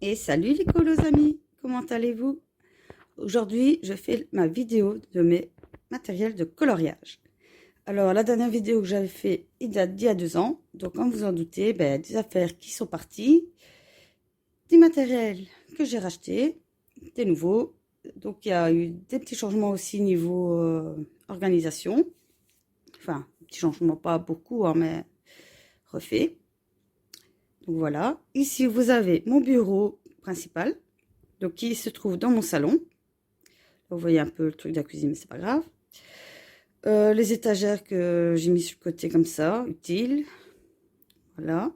Et salut les colos amis, comment allez-vous? Aujourd'hui, je fais ma vidéo de mes matériels de coloriage. Alors, la dernière vidéo que j'avais fait, il date d'il y a 2 ans. Donc, comme vous en doutez, des affaires qui sont parties, des matériels que j'ai rachetés, des nouveaux. Donc, il y a eu des petits changements aussi niveau organisation. Enfin, petits changements, pas beaucoup, hein, mais refait. Donc, voilà. Ici, vous avez mon bureau principal, donc qui se trouve dans mon salon. Vous voyez un peu le truc de la cuisine, mais c'est pas grave. Les étagères que j'ai mis sur le côté comme ça, utiles. Voilà.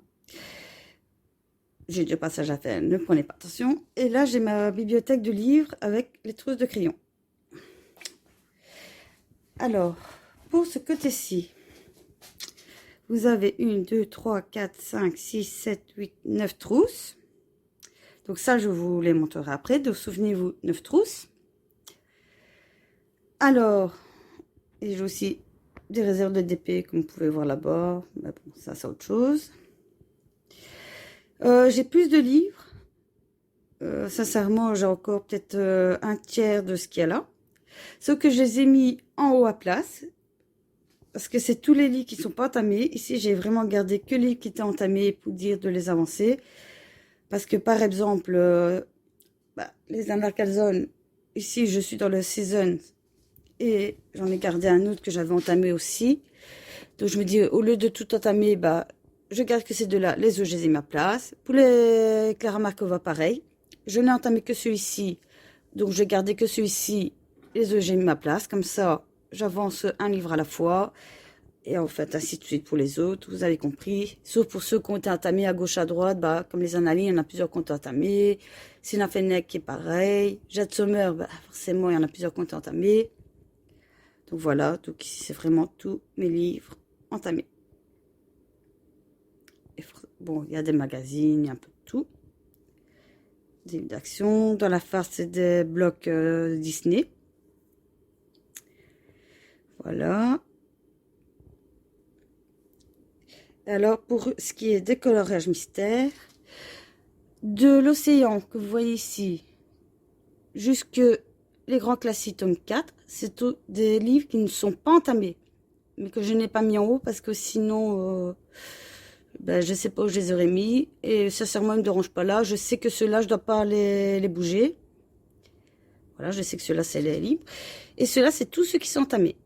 J'ai du passage à faire, ne prenez pas attention. Et là, j'ai ma bibliothèque de livres avec les trousses de crayons. Alors, pour ce côté-ci, vous avez 1, 2, 3, 4, 5, 6, 7, 8, 9 trousses. Donc ça, je vous les montrerai après. Donc, souvenez-vous, 9 trousses. Alors, et j'ai aussi des réserves de DP, comme vous pouvez voir là-bas. Mais bon, ça, c'est autre chose. J'ai plus de livres. Sincèrement, j'ai encore peut-être un tiers de ce qu'il y a là. Sauf que je les ai mis en haut à place. Parce que c'est tous les livres qui ne sont pas entamés. Ici, j'ai vraiment gardé que les livres qui étaient entamés pour dire de les avancer. Parce que par exemple, les Annales Calzone, ici, je suis dans le Season. Et j'en ai gardé un autre que j'avais entamé aussi. Donc je me dis, au lieu de tout entamer, je garde que ces deux-là. Les autres, je les ai mis à place. Pour les Clara Markova, pareil. Je n'ai entamé que celui-ci. Donc, je gardais que celui-ci. Les autres, j'ai mis ma place. Comme ça, j'avance un livre à la fois. Et en fait, ainsi de suite pour les autres. Vous avez compris. Sauf pour ceux qui ont été entamés à gauche, à droite. Comme les Annales, il y en a plusieurs qui ont été entamés. Sina Fennec qui est pareil. Jade Sommer, forcément, il y en a plusieurs qui ont été entamés. Donc, voilà. Donc, ici, c'est vraiment tous mes livres entamés. Et bon, il y a des magazines, il y a un peu de tout. Des livres d'action. Dans la face, c'est des blocs Disney. Voilà. Alors, pour ce qui est des coloriages mystères, de l'océan que vous voyez ici, jusque les grands classiques tome 4, c'est des livres qui ne sont pas entamés, mais que je n'ai pas mis en haut parce que sinon, je ne sais pas où je les aurais mis. Et sincèrement, ils ne me dérangent pas là. Je sais que ceux-là, je ne dois pas les bouger. Voilà, je sais que ceux-là, c'est les livres. Et ceux-là, c'est tous ceux qui sont entamés.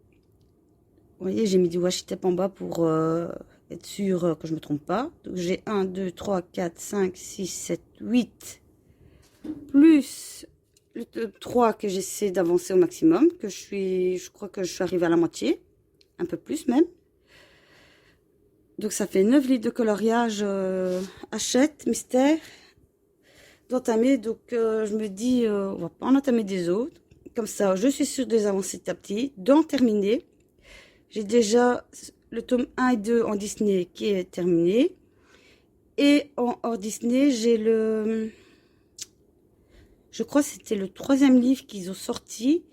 Vous voyez, j'ai mis du washi tape en bas pour être sûr que je ne me trompe pas. Donc j'ai 1, 2, 3, 4, 5, 6, 7, 8. Plus le 3 que j'essaie d'avancer au maximum. Je crois que je suis arrivée à la moitié. Un peu plus même. Donc ça fait 9 litres de coloriage Hachette, mystère, d'entamer. Donc je me dis, on va pas en entamer des autres. Comme ça, je suis sûre de les avancer petit à petit, d'en terminer. J'ai déjà le tome 1 et 2 en Disney qui est terminé. Et en hors Disney, j'ai le... Je crois que c'était le 3e livre qu'ils ont sorti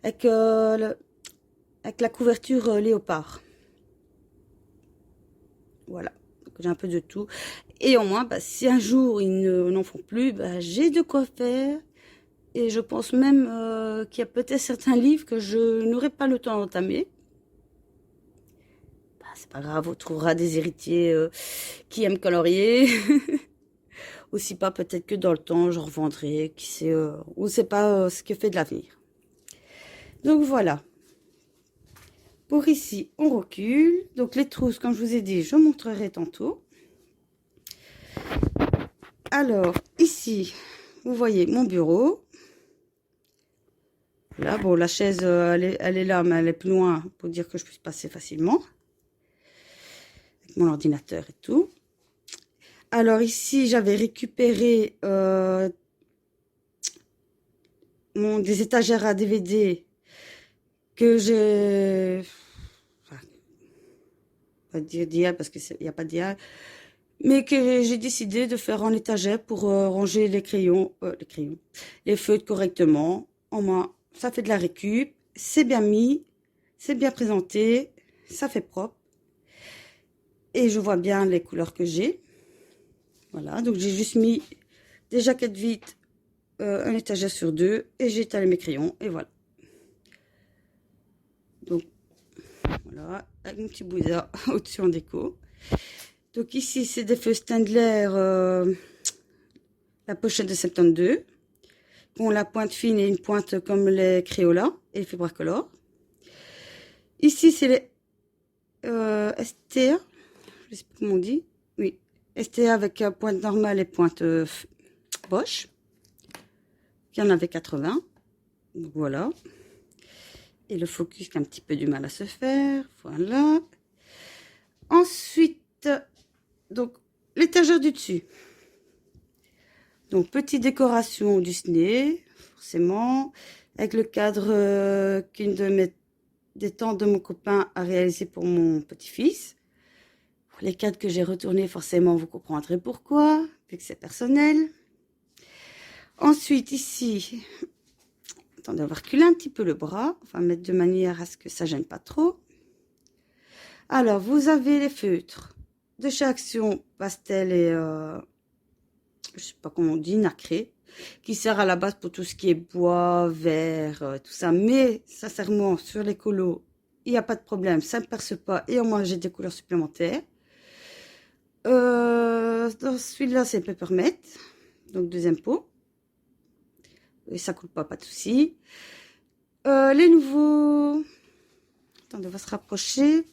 avec, avec la couverture léopard. Voilà. J'ai un peu de tout. Et au moins, si un jour ils n'en font plus, j'ai de quoi faire. Et je pense même qu'il y a peut-être certains livres que je n'aurai pas le temps d'entamer. C'est pas grave, on trouvera des héritiers qui aiment colorier. Aussi pas, peut-être que dans le temps, je revendrai. Qui sait, on ne sait pas ce que fait de l'avenir. Donc voilà. Pour ici, on recule. Donc les trousses, comme je vous ai dit, je montrerai tantôt. Alors, ici, vous voyez mon bureau. Là, bon, la chaise, elle est là, mais elle est plus loin pour dire que je puisse passer facilement. Avec mon ordinateur et tout. Alors ici, j'avais récupéré des étagères à DVD que j'ai... Enfin, pas dire d'IA parce qu'il n'y a pas d'IA. Mais que j'ai décidé de faire en étagère pour ranger les feutres correctement. Au moins, ça fait de la récup. C'est bien mis, c'est bien présenté, ça fait propre. Et je vois bien les couleurs que j'ai. Voilà, donc j'ai juste mis des jaquettes vides, un étagère sur deux, et j'ai étalé mes crayons, et voilà. Donc, voilà, avec mon petit bouddha au-dessus en déco. Donc ici, c'est des feux Staedtler, la pochette de 72, qui ont la pointe fine et une pointe comme les Crayola et les Fibracolor. Ici, c'est les STA, je sais pas comment on dit, oui, STA avec pointe normale et pointe Bosch. Il y en avait 80, donc voilà. Et le focus qui a un petit peu du mal à se faire, voilà. Ensuite, donc l'étagère du dessus. Donc petite décoration Disney, forcément, avec le cadre qu'une des tantes de mon copain a réalisé pour mon petit-fils. Les cadres que j'ai retournés, forcément, vous comprendrez pourquoi, vu que c'est personnel. Ensuite, ici, attendez, on va reculer un petit peu le bras. On va mettre de manière à ce que ça gêne pas trop. Alors, vous avez les feutres de chez Action, pastel et, je sais pas comment on dit, nacré, qui sert à la base pour tout ce qui est bois, verre, tout ça. Mais, sincèrement, sur les colos, il n'y a pas de problème, ça ne perce pas. Et au moins, j'ai des couleurs supplémentaires. Dans celui-là, c'est Peppermint, donc deuxième pot. Et ça coule pas, pas de souci. Les nouveaux, attendez, on va se rapprocher.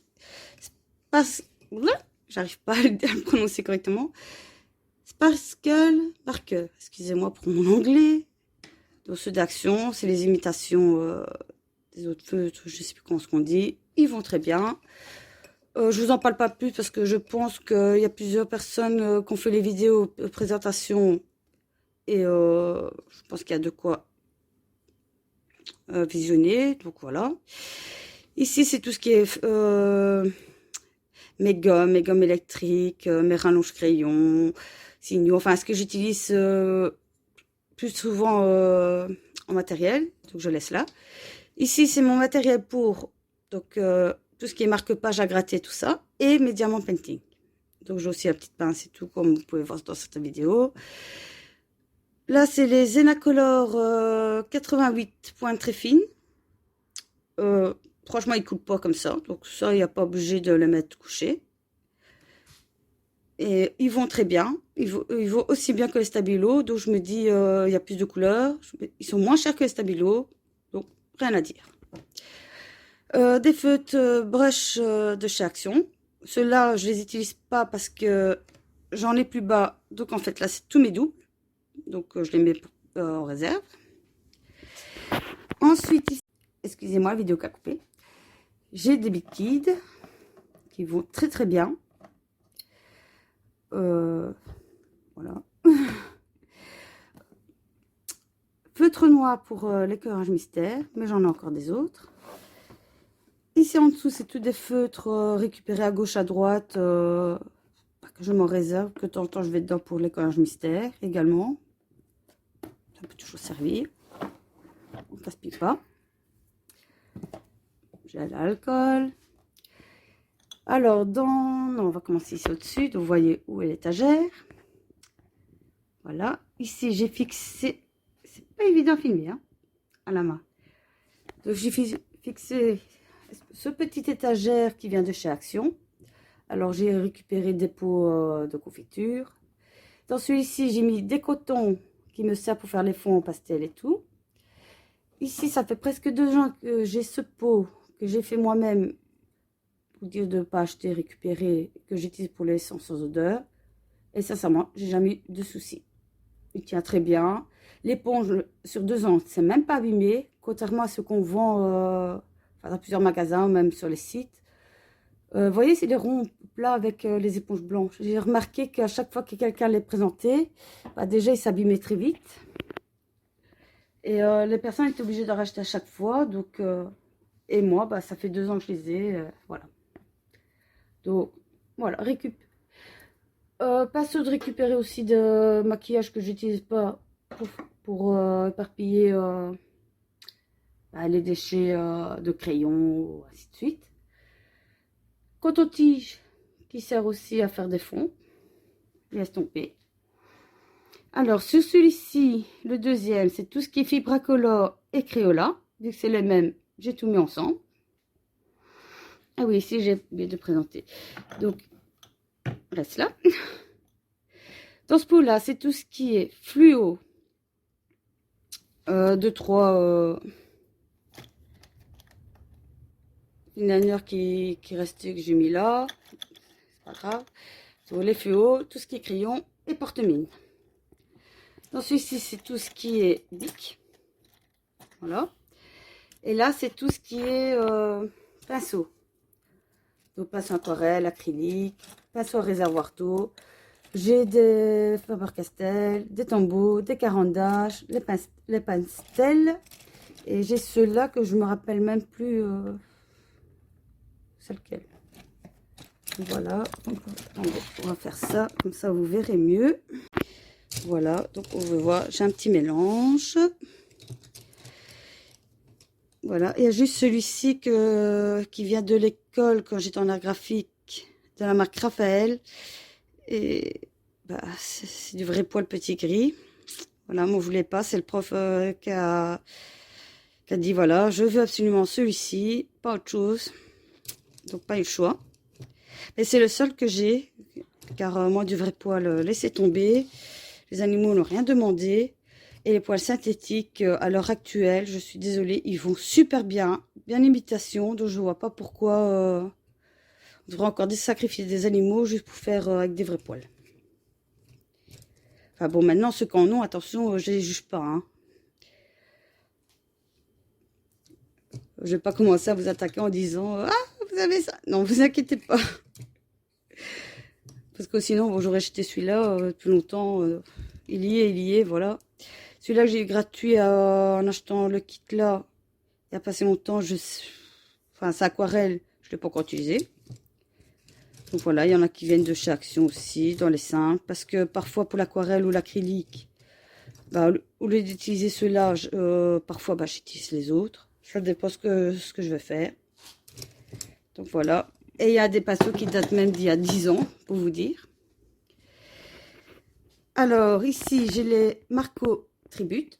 J'arrive pas à le prononcer correctement. Sparkle Marker, excusez-moi pour mon anglais. Donc ceux d'Action, c'est les imitations des autres feutres, je sais plus comment ce qu'on dit. Ils vont très bien. Je vous en parle pas plus parce que je pense qu'il y a plusieurs personnes qui ont fait les vidéos de présentation et je pense qu'il y a de quoi visionner. Donc voilà. Ici, c'est tout ce qui est mes gommes électriques, mes rallonges crayons, signaux. Enfin, ce que j'utilise plus souvent en matériel. Donc je laisse là. Ici, c'est mon matériel pour donc tout ce qui est marque-page à gratter, tout ça, et mes diamants painting. Donc j'ai aussi la petite pince et tout, comme vous pouvez voir dans certaines vidéos. Là, c'est les Zenacolor 88 points très fines. Franchement, ils ne coulent pas comme ça, donc ça, il n'y a pas obligé de le mettre couché. Et ils vont très bien, ils vont aussi bien que les Stabilo, donc je me dis, il y a plus de couleurs, ils sont moins chers que les Stabilo, donc rien à dire. Des feutres brush de chez Action. Ceux-là, je les utilise pas parce que j'en ai plus bas. Donc en fait, là, c'est tous mes doubles. Donc je les mets en réserve. Ensuite, excusez-moi, la vidéo qui a coupé. J'ai des liquides qui vont très très bien. Voilà. Feutre noir pour l'éclairage mystère, mais j'en ai encore des autres. Ici en dessous, c'est tous des feutres récupérés à gauche, à droite, que je m'en réserve, que de temps en temps je vais dedans pour l'éclairage mystère également. Ça peut toujours servir. On ne gaspille pas. J'ai l'alcool. Alors, non, on va commencer ici au-dessus. Donc, vous voyez où est l'étagère. Voilà. Ici, j'ai fixé. C'est pas évident à filmer, hein, à la main. Donc, j'ai fixé ce petit étagère qui vient de chez Action. Alors, j'ai récupéré des pots de confiture. Dans celui-ci, j'ai mis des cotons qui me servent pour faire les fonds en pastel et tout. Ici, ça fait presque 2 ans que j'ai ce pot que j'ai fait moi-même. Pour dire de ne pas acheter, récupérer, que j'utilise pour les essences sans odeur. Et sincèrement, j'ai jamais eu de soucis. Il tient très bien. L'éponge, sur 2 ans, c'est même pas abîmé. Contrairement à ce qu'on vend dans plusieurs magasins, même sur les sites. Vous voyez, c'est des ronds plats avec les éponges blanches. J'ai remarqué qu'à chaque fois que quelqu'un les présentait, bah, déjà, ils s'abîmaient très vite. Et les personnes étaient obligées de racheter à chaque fois. Donc, et moi, bah, ça fait 2 ans que je les ai. Voilà. Donc, voilà, pas sûr de récupérer aussi de maquillage que j'utilise pas pour éparpiller bah, les déchets de crayons, ainsi de suite. Coton-tige qui sert aussi à faire des fonds et estomper. Alors, sur celui-ci, le deuxième, c'est tout ce qui est Fibracolor et Crayola. Vu que c'est les mêmes, j'ai tout mis ensemble. Ah oui, ici, j'ai oublié de présenter. Donc, reste là. Dans ce pot-là, c'est tout ce qui est fluo. 2-3 liner qui restait, que j'ai mis là. C'est pas grave. Sur les fluos, tout ce qui est crayon et porte-mine. Dans celui-ci, c'est tout ce qui est bic. Voilà. Et là, c'est tout ce qui est pinceau. Donc, pinceau aquarelle, acrylique, pinceau à réservoir d'eau. J'ai des Faber-Castell, des tombeaux, des carandages, les pastels. Et j'ai ceux-là que je me rappelle même plus c'est lequel. Voilà. Donc, attendez, on va faire ça, comme ça vous verrez mieux. Voilà, donc on veut voir, j'ai un petit mélange. Voilà, il y a juste celui-ci qui vient de l'école quand j'étais en art graphique, de la marque Raphaël. Et bah, c'est du vrai poil petit gris. Voilà, moi, je voulais pas. C'est le prof qui a dit, voilà, je veux absolument celui-ci, pas autre chose. Donc, pas eu le choix. Mais c'est le seul que j'ai, car moi, du vrai poil, laissez tomber. Les animaux n'ont rien demandé. Et les poils synthétiques, à l'heure actuelle, je suis désolée, ils vont super bien. Bien imitation, donc je vois pas pourquoi on devrait encore sacrifier des animaux juste pour faire avec des vrais poils. Enfin bon, maintenant, ceux qui en ont, attention, je les juge pas. Hein. Je vais pas commencer à vous attaquer en disant ah, vous avez ça. Non, vous inquiétez pas. Parce que sinon, bon, j'aurais jeté celui-là depuis longtemps. Il y est, voilà. Celui-là, j'ai eu gratuit en achetant le kit là. Il y a pas si longtemps. Enfin, c'est aquarelle. Je ne l'ai pas encore utilisé. Donc voilà, il y en a qui viennent de chez Action aussi, dans les simples. Parce que parfois, pour l'aquarelle ou l'acrylique, bah, au lieu d'utiliser ceux-là, parfois, bah, j'utilise les autres. Ça dépend ce que je vais faire. Donc voilà. Et il y a des pinceaux qui datent même d'il y a 10 ans, pour vous dire. Alors, ici, j'ai les Marco Tribute.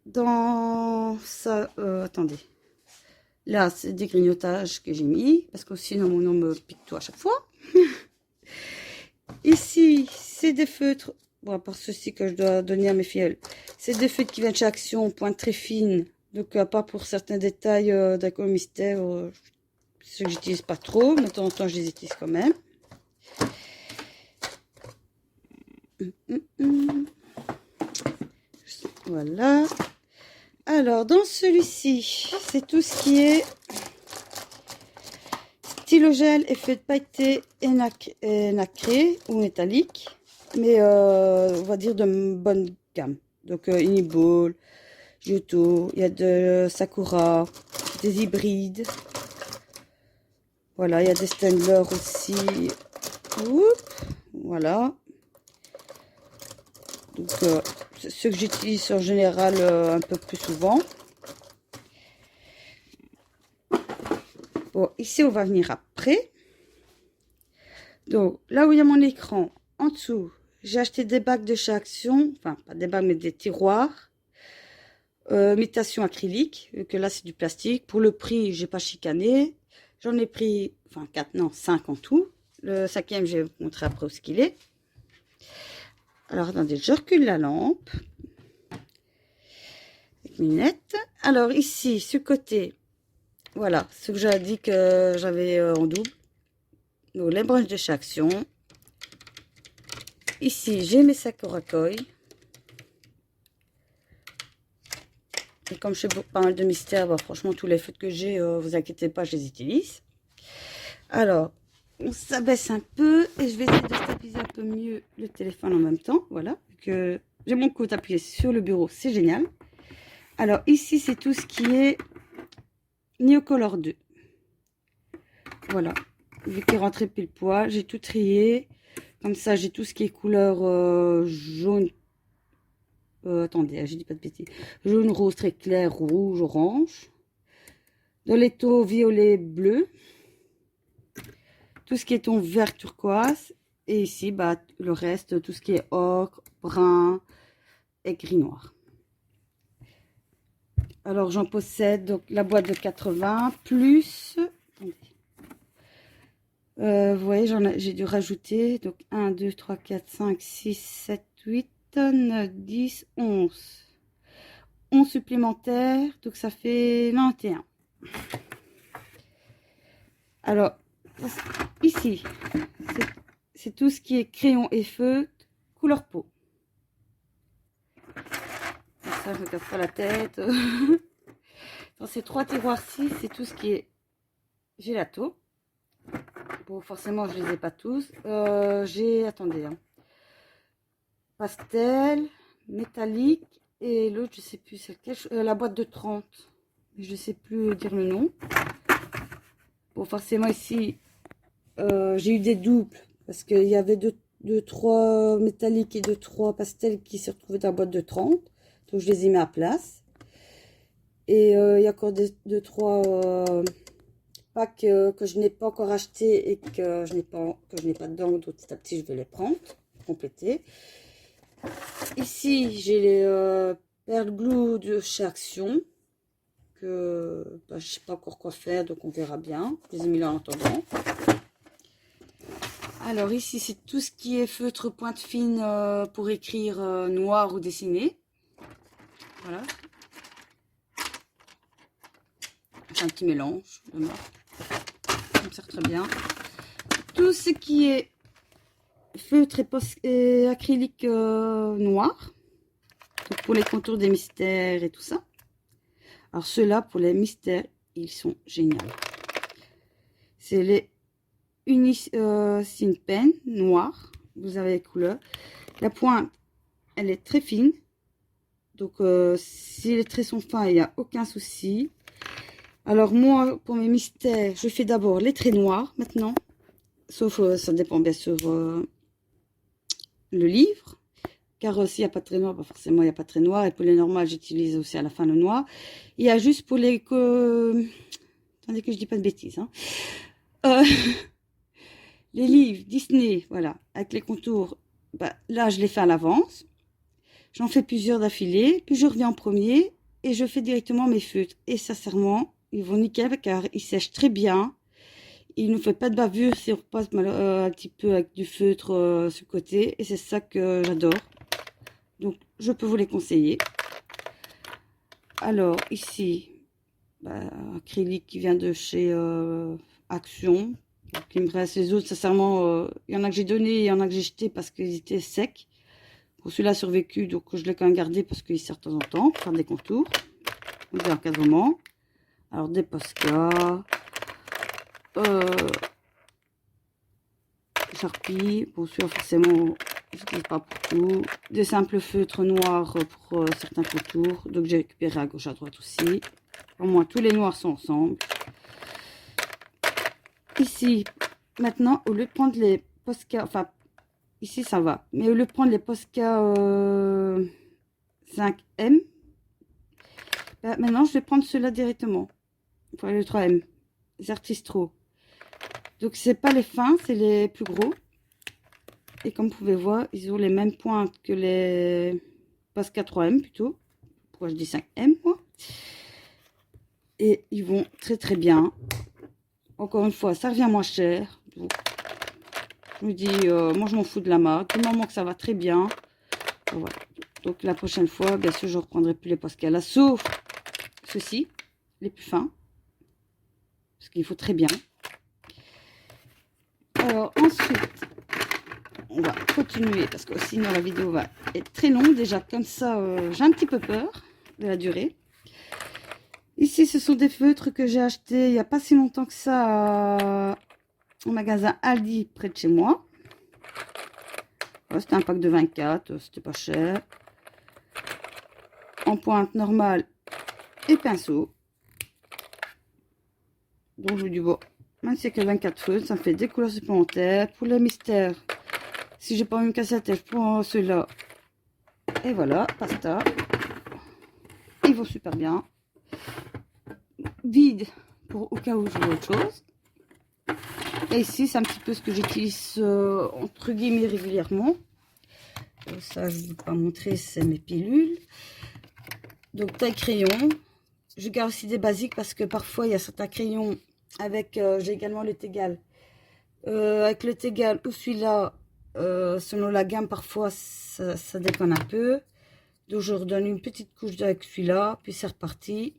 Dans ça, attendez. Là, c'est des grignotages que j'ai mis, parce que sinon mon nom me pique tout à chaque fois. Ici, c'est des feutres, bon, à part ceci que je dois donner à mes filles. C'est des feutres qui viennent de chez Action, pointe très fine. Donc, à part pour certains détails d'accord mystère, ceux que j'utilise pas trop, mais de temps en temps, je les utilise quand même. Voilà. Alors, dans celui-ci, c'est tout ce qui est stylo gel, effet de pailleté et nacré ou métallique. Mais on va dire de bonne gamme. Donc, Uniball, Giotto, il y a de Sakura, des hybrides. Voilà, il y a des Staedtler aussi. Oups, voilà. Donc, ceux que j'utilise en général un peu plus souvent. Bon, ici, on va venir après. Donc, là où il y a mon écran, en dessous, j'ai acheté des bacs de chez Action. Enfin, pas des bacs, mais des tiroirs. Imitation acrylique, vu que là, c'est du plastique. Pour le prix, j'ai pas chicané. J'en ai pris, enfin, 4, non, 5 en tout. Le cinquième, je vais vous montrer après où ce qu'il est. Alors, attendez, je recule la lampe. Avec mes lunettes. Alors, ici, ce côté, voilà, ce que j'ai dit que j'avais en double. Donc, les branches de chez Action. Ici, j'ai mes Sakura Koi. Et comme je fais pas mal de mystères, bah, franchement, tous les feutres que j'ai, vous inquiétez pas, je les utilise. Alors, on s'abaisse un peu et je vais essayer de stabiliser un peu mieux le téléphone en même temps. Voilà, que j'ai mon coude appuyé sur le bureau, c'est génial. Alors, ici, c'est tout ce qui est Neocolor 2. Voilà, vu qu'il est rentré pile poil, j'ai tout trié. Comme ça, j'ai tout ce qui est couleur jaune. Attendez, je dis pas de bêtises. Jaune, rose, très clair, rouge, orange. Dans les tons violet, bleu. Tout ce qui est ton vert turquoise. Et ici, bah, le reste, tout ce qui est ocre, brun et gris noir. Alors, j'en possède donc la boîte de 80 plus... vous voyez, j'ai dû rajouter donc 1, 2, 3, 4, 5, 6, 7, 8, 9, 10, 11. 11 supplémentaires, donc ça fait 91. Alors, ici, c'est tout ce qui est crayon et feutre, couleur peau. Comme ça, je me casse pas la tête. Dans ces 3 tiroirs-ci, c'est tout ce qui est gelato. Bon, forcément, je les ai pas tous. J'ai, attendez, hein, pastel, métallique, et l'autre, je sais plus c'est lequel, la boîte de 30. Je sais plus dire le nom. Bon, forcément, ici, j'ai eu des doubles, parce qu'il y avait 3 métalliques et 3 pastels qui se retrouvaient dans la boîte de 30. Donc, je les ai mis à place. Et il y a encore 2-3 packs que je n'ai pas encore acheté et que je n'ai pas dedans. Donc, petit à petit, je vais les prendre, compléter. Ici, j'ai les perles glue de chez Action. Que bah, je ne sais pas encore quoi faire, donc on verra bien. Je les ai mis là en attendant. Alors ici, c'est tout ce qui est feutre pointe fine pour écrire noir ou dessiner. Voilà. C'est un petit mélange de marque. Ça me sert très bien. Tout ce qui est feutre et acrylique noir. Donc pour les contours des mystères et tout ça. Alors ceux-là, pour les mystères, ils sont géniaux. C'est les Unicine Pen noir. Vous avez les couleurs. La pointe, elle est très fine. Donc si les traits sont fins, il n'y a aucun souci. Alors moi, pour mes mystères, je fais d'abord les traits noirs maintenant. Sauf, ça dépend bien sûr le livre. Car s'il n'y a pas de trait noir, bah forcément il n'y a pas de trait noir. Et pour les normales, j'utilise aussi à la fin le noir. Il y a juste pour les... Attendez que je dis pas de bêtises. Hein. Les livres Disney, voilà, avec les contours, bah, là je les fais à l'avance. J'en fais plusieurs d'affilée. Puis je reviens en premier et je fais directement mes feutres. Et sincèrement, ils vont nickel car ils sèchent très bien. Il ne fait pas de bavure si on repasse un petit peu avec du feutre sur le côté. Et c'est ça que j'adore. Donc, je peux vous les conseiller. Alors, ici, bah, acrylique qui vient de chez Action. Donc, il me reste les autres, sincèrement, il y en a que j'ai donné, il y en a que j'ai jeté parce qu'ils étaient secs. Pour celui-là a survécu, donc je l'ai quand même gardé parce qu'il sert de temps en temps pour faire des contours. Des encadrements. Alors, des Posca. Sharpie, pour celui-là forcément je n'utilise pas pour tout, des simples feutres noirs pour certains contours, donc j'ai récupéré à gauche à droite aussi. Au moins tous les noirs sont ensemble. Ici maintenant, au lieu de prendre les Posca, enfin ici ça va, mais au lieu de prendre les Posca 5M, bah, maintenant je vais prendre ceux-là directement, pour le 3M, les Artistro. Donc c'est pas les fins, c'est les plus gros. Et comme vous pouvez voir, ils ont les mêmes pointes que les Posca 3M plutôt. Pourquoi je dis 5M moi? Et ils vont très très bien. Encore une fois, ça revient moins cher. Donc, je me dis, moi je m'en fous de la marque. Du moment que ça va très bien. Voilà. Donc la prochaine fois, bien sûr, je ne reprendrai plus les Posca là. Sauf ceux-ci, les plus fins. Parce qu'il faut très bien. Alors ensuite, on va continuer parce que sinon la vidéo va être très longue. Déjà comme ça, j'ai un petit peu peur de la durée. Ici, ce sont des feutres que j'ai achetés il n'y a pas si longtemps que ça au magasin Aldi près de chez moi. Voilà, c'était un pack de 24, c'était pas cher. En pointe normale et pinceau. Donc je me dis bon, même si c'est que 24 feutres, ça me fait des couleurs supplémentaires. Pour les mystères, si j'ai pas envie de me casser la tête, je prends ceux-là. Et voilà, pasta. Ils vont super bien. Vide pour au cas où je veux autre chose. Et ici, c'est un petit peu ce que j'utilise entre guillemets régulièrement. Ça, je ne vais pas montrer, c'est mes pilules. Donc, taille crayon. Je garde aussi des basiques parce que parfois, il y a certains crayons avec... j'ai également le Tegal. Avec le Tegal ou celui-là, selon la gamme, parfois, ça déconne un peu. Donc, je redonne une petite couche avec celui-là, puis c'est reparti.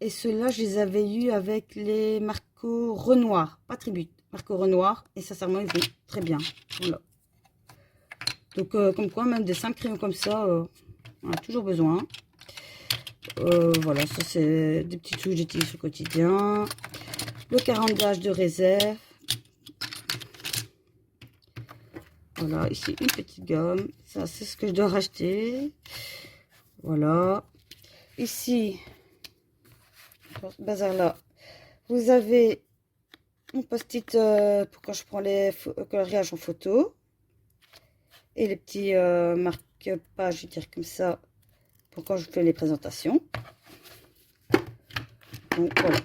Et ceux-là, je les avais eus avec les Marco Renoir, pas Tribute, Marco Renoir. Et sincèrement, ils vont très bien. Voilà. Donc, comme quoi, même des simples crayons comme ça, on a toujours besoin. Voilà, ça c'est des petits trucs que j'utilise au quotidien. Le carambolage de réserve. Voilà, ici une petite gomme. Ça, c'est ce que je dois racheter. Voilà. Ici, dans ce bazar-là, vous avez un post-it pour quand je prends les coloriages en photo. Et les petits marque-pages, je veux dire comme ça, pour quand je fais les présentations. Donc voilà.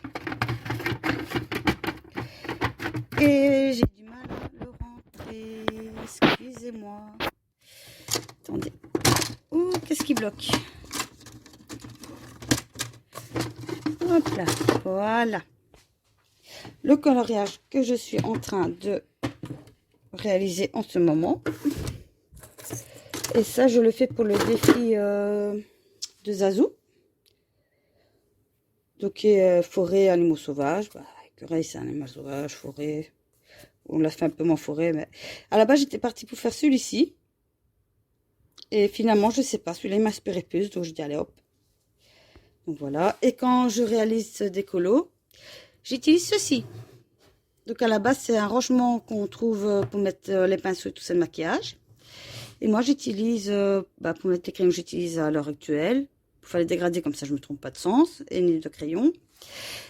Et j'ai du mal à le rentrer. Excusez-moi. Attendez. Oh, qu'est-ce qui bloque? Hop là. Voilà. Le coloriage que je suis en train de réaliser en ce moment. Et ça, je le fais pour le défi de Zazou. Donc, forêt, animaux sauvages. Bah, écureuil, c'est un animal sauvage, forêt. On l'a fait un peu moins forêt, mais à la base, j'étais partie pour faire celui-ci. Et finalement, je sais pas, celui-là, il m'inspirait plus, donc je dis allez hop. Donc voilà. Et quand je réalise des colos, j'utilise ceci. Donc à la base, c'est un rangement qu'on trouve pour mettre les pinceaux et tout ça de maquillage. Et moi, j'utilise, pour mettre les crayons que j'utilise à l'heure actuelle, pour faire les dégradés, comme ça je ne me trompe pas de sens, et ni de crayon.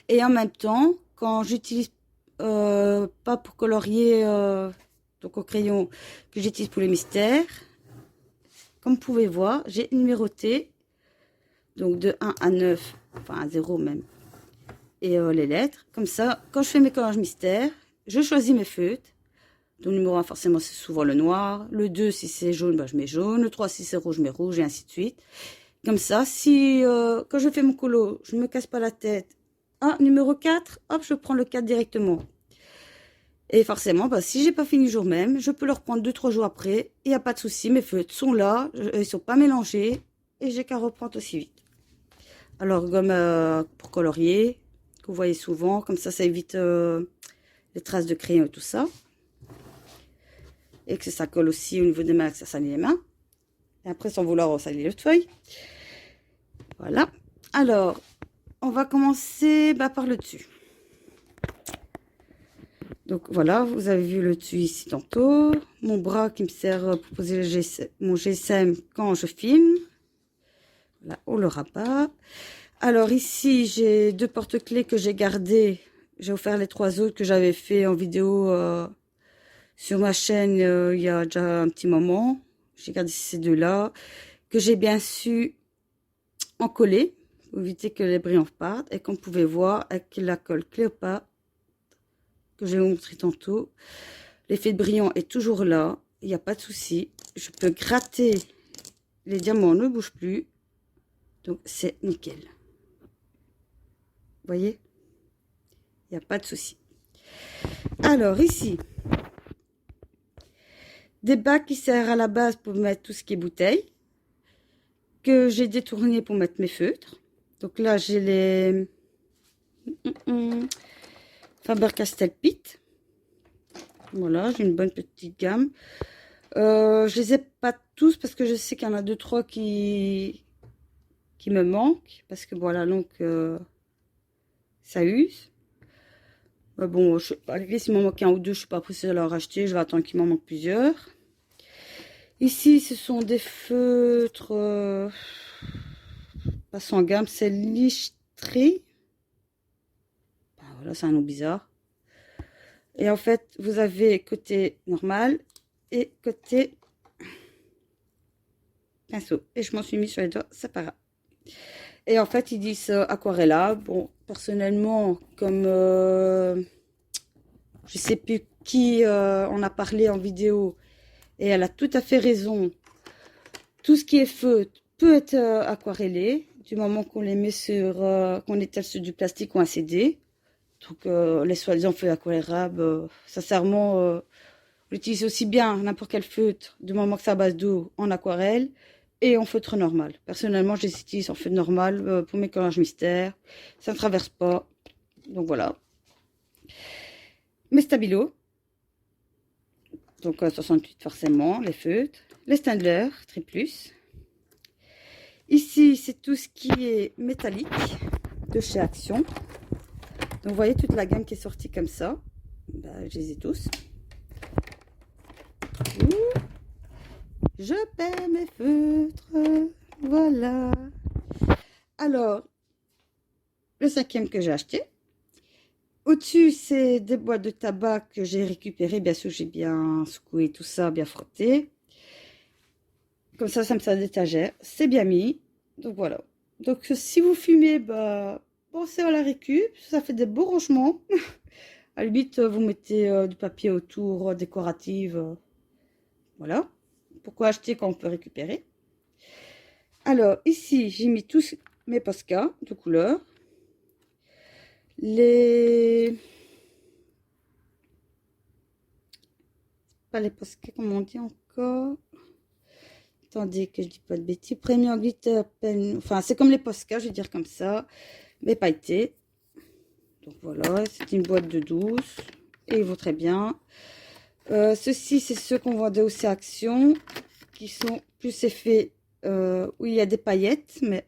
Et en même temps, quand j'utilise pas pour colorier, donc au crayon, que j'utilise pour les mystères, comme vous pouvez voir, j'ai numéroté, donc de 1 à 9, enfin à 0 même, et les lettres. Comme ça, quand je fais mes collages mystères, je choisis mes feutres. Donc, numéro 1, forcément, c'est souvent le noir. Le 2, si c'est jaune, bah, je mets jaune. Le 3, si c'est rouge, je mets rouge, et ainsi de suite. Comme ça, si quand je fais mon colo, je ne me casse pas la tête. Ah, numéro 4, hop, je prends le 4 directement. Et forcément, bah, si j'ai pas fini le jour même, je peux le reprendre 2-3 jours après. Il n'y a pas de souci, mes feutres sont là, ils ne sont pas mélangés. Et j'ai qu'à reprendre aussi vite. Alors, gomme pour colorier, que vous voyez souvent. Comme ça évite les traces de crayon et tout ça. Et que ça colle aussi au niveau des mains, que ça salit les mains. Et après, sans vouloir, on salit le feuille. Voilà. Alors, on va commencer par le dessus. Donc voilà, vous avez vu le dessus ici tantôt. Mon bras qui me sert pour poser mon GSM quand je filme. Là, on le rabat. Alors ici, j'ai 2 porte-clés que j'ai gardés. J'ai offert les 3 autres que j'avais fait en vidéo sur ma chaîne il y a déjà un petit moment. J'ai gardé ces 2-là, que j'ai bien su encoller, pour éviter que les brillants partent. Et comme vous pouvez voir, avec la colle Cléopâtre, que je vais vous montrer tantôt, l'effet de brillant est toujours là, il n'y a pas de souci. Je peux gratter, les diamants ne bougent plus, donc c'est nickel. Vous voyez, il n'y a pas de souci. Alors ici, des bacs qui servent à la base pour mettre tout ce qui est bouteille, que j'ai détourné pour mettre mes feutres. Donc là, j'ai les Faber-Castell Pitt. Voilà, j'ai une bonne petite gamme. Je les ai pas tous parce que je sais qu'il y en a 2-3 qui me manquent. Parce que voilà, donc ça use. Bon, je sais pas, s'il m'en manque un ou deux, je suis pas pressée de leur acheter. Je vais attendre qu'il m'en manque plusieurs. Ici, ce sont des feutres pas sans gamme, c'est Lichtri. Voilà, c'est un nom bizarre. Et en fait, vous avez côté normal et côté pinceau. Et je m'en suis mis sur les doigts, c'est pas grave. Et en fait, ils disent aquarella. Bon, personnellement, comme je Je sais plus qui en a parlé en vidéo. Et elle a tout à fait raison. Tout ce qui est feutre peut être aquarellé. Du moment qu'on les met sur, qu'on étale sur du plastique ou un CD. Donc les soi-disant feutres aquarellables, sincèrement, on l'utilise aussi bien n'importe quel feutre, du moment que c'est à base d'eau, en aquarelle et en feutre normal. Personnellement, je les utilise en feutre normal pour mes collages mystères. Ça ne traverse pas. Donc voilà. Mes stabilos. Donc 68 forcément, les feutres. Les Staedtler, Triplus. Ici, c'est tout ce qui est métallique de chez Action. Donc vous voyez toute la gamme qui est sortie comme ça. Ben, je les ai tous. Je perds mes feutres. Voilà. Alors, le 5e que j'ai acheté. Au-dessus, c'est des boîtes de tabac que j'ai récupérées. Bien sûr, j'ai bien secoué tout ça, bien frotté. Comme ça me sert d'étagère. C'est bien mis. Donc voilà. Donc si vous fumez, bah, pensez à la récup. Ça fait des beaux rangements. À la limite, vous mettez du papier autour, décoratif. Voilà. Pourquoi acheter quand on peut récupérer? Alors, ici, j'ai mis tous mes Posca de couleur. Pas les Posca, comment on dit encore? Attendez que je dis pas de bêtises. Premium glitter pen. Enfin, c'est comme les Posca, je vais dire comme ça. Mais pailletés. Donc voilà, c'est une boîte de 12. Et ils vont très bien. Ceux-ci, c'est ceux qu'on vendait aussi à Action. Qui sont plus effets où il y a des paillettes. Mais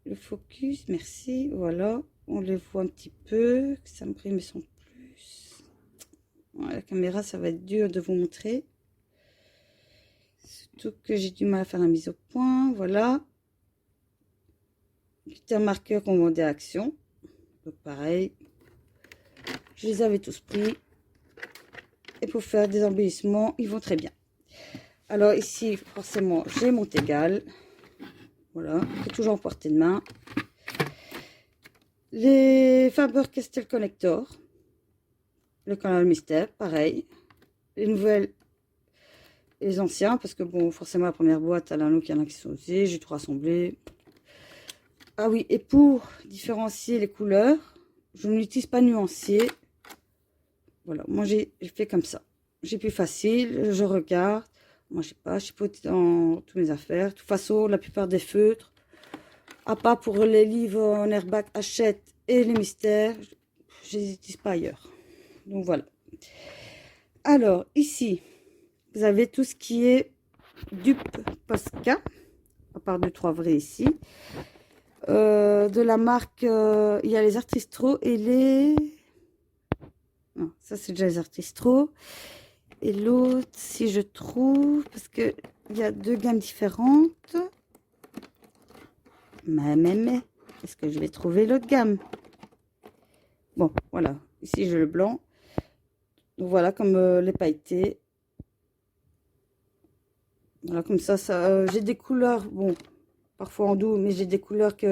le focus, merci. Voilà, on les voit un petit peu. Ça me brille, mais sont plus. Ouais, la caméra, ça va être dur de vous montrer. Surtout que j'ai du mal à faire la mise au point. Voilà. Glitter marqueur qu'on vendait à Action. Donc pareil. Je les avais tous pris. Et pour faire des embellissements, ils vont très bien. Alors ici, forcément, j'ai mon Tegal. Voilà, qui est toujours en portée de main. Les Faber-Castell Connector. Le canal mystère, pareil. Les nouvelles et les anciens, parce que bon, forcément, la première boîte, à l'anneau, il y en a qui sont usés. J'ai tout rassemblé. Ah oui, et pour différencier les couleurs, je n'utilise pas nuancier. Voilà, moi j'ai fait comme ça. J'ai plus facile, je regarde. Moi je sais pas, je sais pas dans toutes mes affaires. De toute façon, la plupart des feutres, à part pour les livres en airbag Hachette et les mystères, je les utilise pas ailleurs. Donc voilà. Alors ici, vous avez tout ce qui est dupe Posca, à part 2-3 vrais ici. De la marque, il y a les Artistro et les... Non, ça c'est déjà les Artistro. Et l'autre, si je trouve, parce que il y a 2 gammes différentes. Mais, est-ce que je vais trouver l'autre gamme? Bon, voilà. Ici, j'ai le blanc. Donc voilà, comme les pailletés. Voilà, comme ça, j'ai des couleurs, bon, parfois en doux, mais j'ai des couleurs qui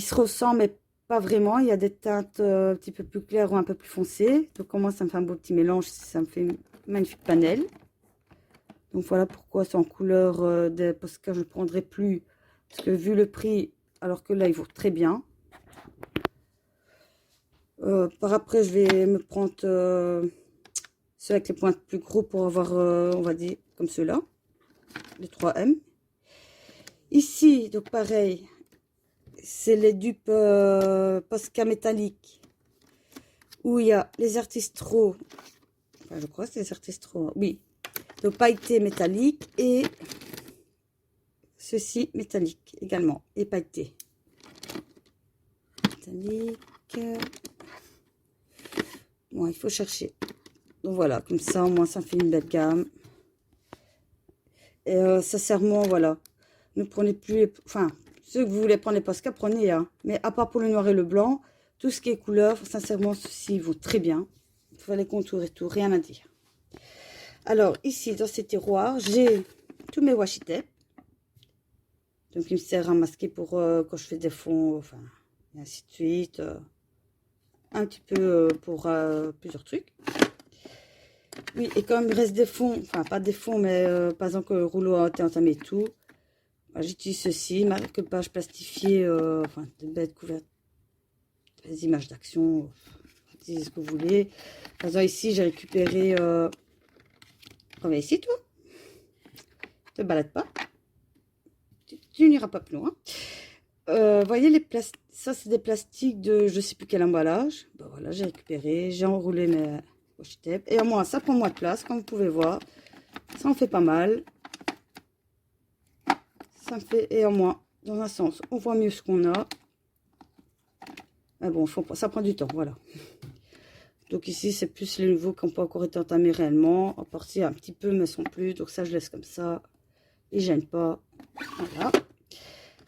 se ressemblent, mais pas vraiment. Il y a des teintes un petit peu plus claires ou un peu plus foncées. Donc, moi, ça me fait un beau petit mélange. Ça me fait un magnifique panel. Donc, voilà pourquoi c'est en couleur des Posca, je ne prendrai plus. Parce que vu le prix, alors que là, il vaut très bien. Par après, je vais me prendre ceux avec les pointes plus gros pour avoir, on va dire, comme ceux-là. Les 3M. Ici, donc pareil, c'est les dupes Posca métalliques. Où il y a les Artistro. Enfin, je crois que c'est les Artistro. Oui. Donc pailleté métallique et ceci métallique également. Et pailleté. Métallique. Bon, il faut chercher. Donc voilà, comme ça, au moins, ça fait une belle gamme. Et sincèrement, voilà. Ne prenez plus les... Enfin, ceux que vous voulez prendre les Posca, prenez. Hein. Mais à part pour le noir et le blanc, tout ce qui est couleur, sincèrement, ceci vaut très bien. Il faut les contours et tout, rien à dire. Alors, ici, dans ces tiroirs, j'ai tous mes washi tape. Donc, il me sert à masquer pour quand je fais des fonds, enfin, et ainsi de suite. Un petit peu pour plusieurs trucs. Oui, et comme il reste des fonds, enfin pas des fonds, mais par exemple le rouleau a été entamé et tout, j'utilise ceci, marque-page plastifié, enfin de bêtes couvertes, des images d'action, utilisez ce que vous voulez. Par exemple ici j'ai récupéré, reviens ici toi, te balade pas, tu n'iras pas plus loin. Voyez les plastiques, ça c'est des plastiques de je sais plus quel emballage. Ben voilà, j'ai récupéré, j'ai enroulé mes washi tape et au moins ça prend moins de place, comme vous pouvez voir. Ça en fait pas mal. Ça me fait, et au moins dans un sens, on voit mieux ce qu'on a. Mais bon, ça prend du temps, voilà. Donc ici c'est plus les nouveaux qui n'ont pas encore été entamés réellement. En partie un petit peu mais sans plus, donc ça je laisse comme ça. Ils gênent pas. Voilà.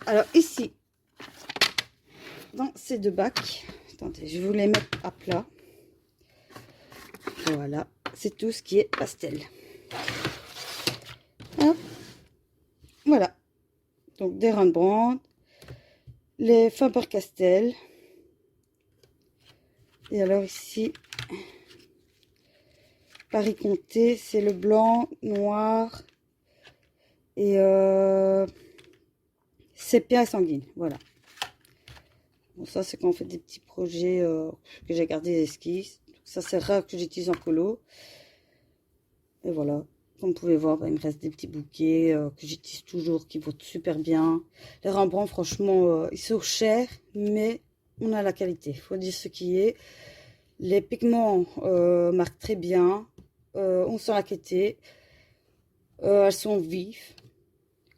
Alors ici. Dans ces deux bacs, attendez, je vais vous les mettre à plat. Voilà, c'est tout ce qui est pastel. Hop. Voilà, donc des Rembrandt, les Faber-Castell. Et alors ici, Paris-Comté, c'est le blanc, noir et sépia et sanguine. Voilà. Bon, ça, c'est quand on fait des petits projets que j'ai gardé des esquisses. Ça, c'est rare que j'utilise en colo. Et voilà. Comme vous pouvez voir, bah, il me reste des petits bouquets que j'utilise toujours, qui vont super bien. Les Rembrandt, franchement, ils sont chers, mais on a la qualité. Il faut dire ce qui est. Les pigments marquent très bien. On sent la qualité. Elles sont vives.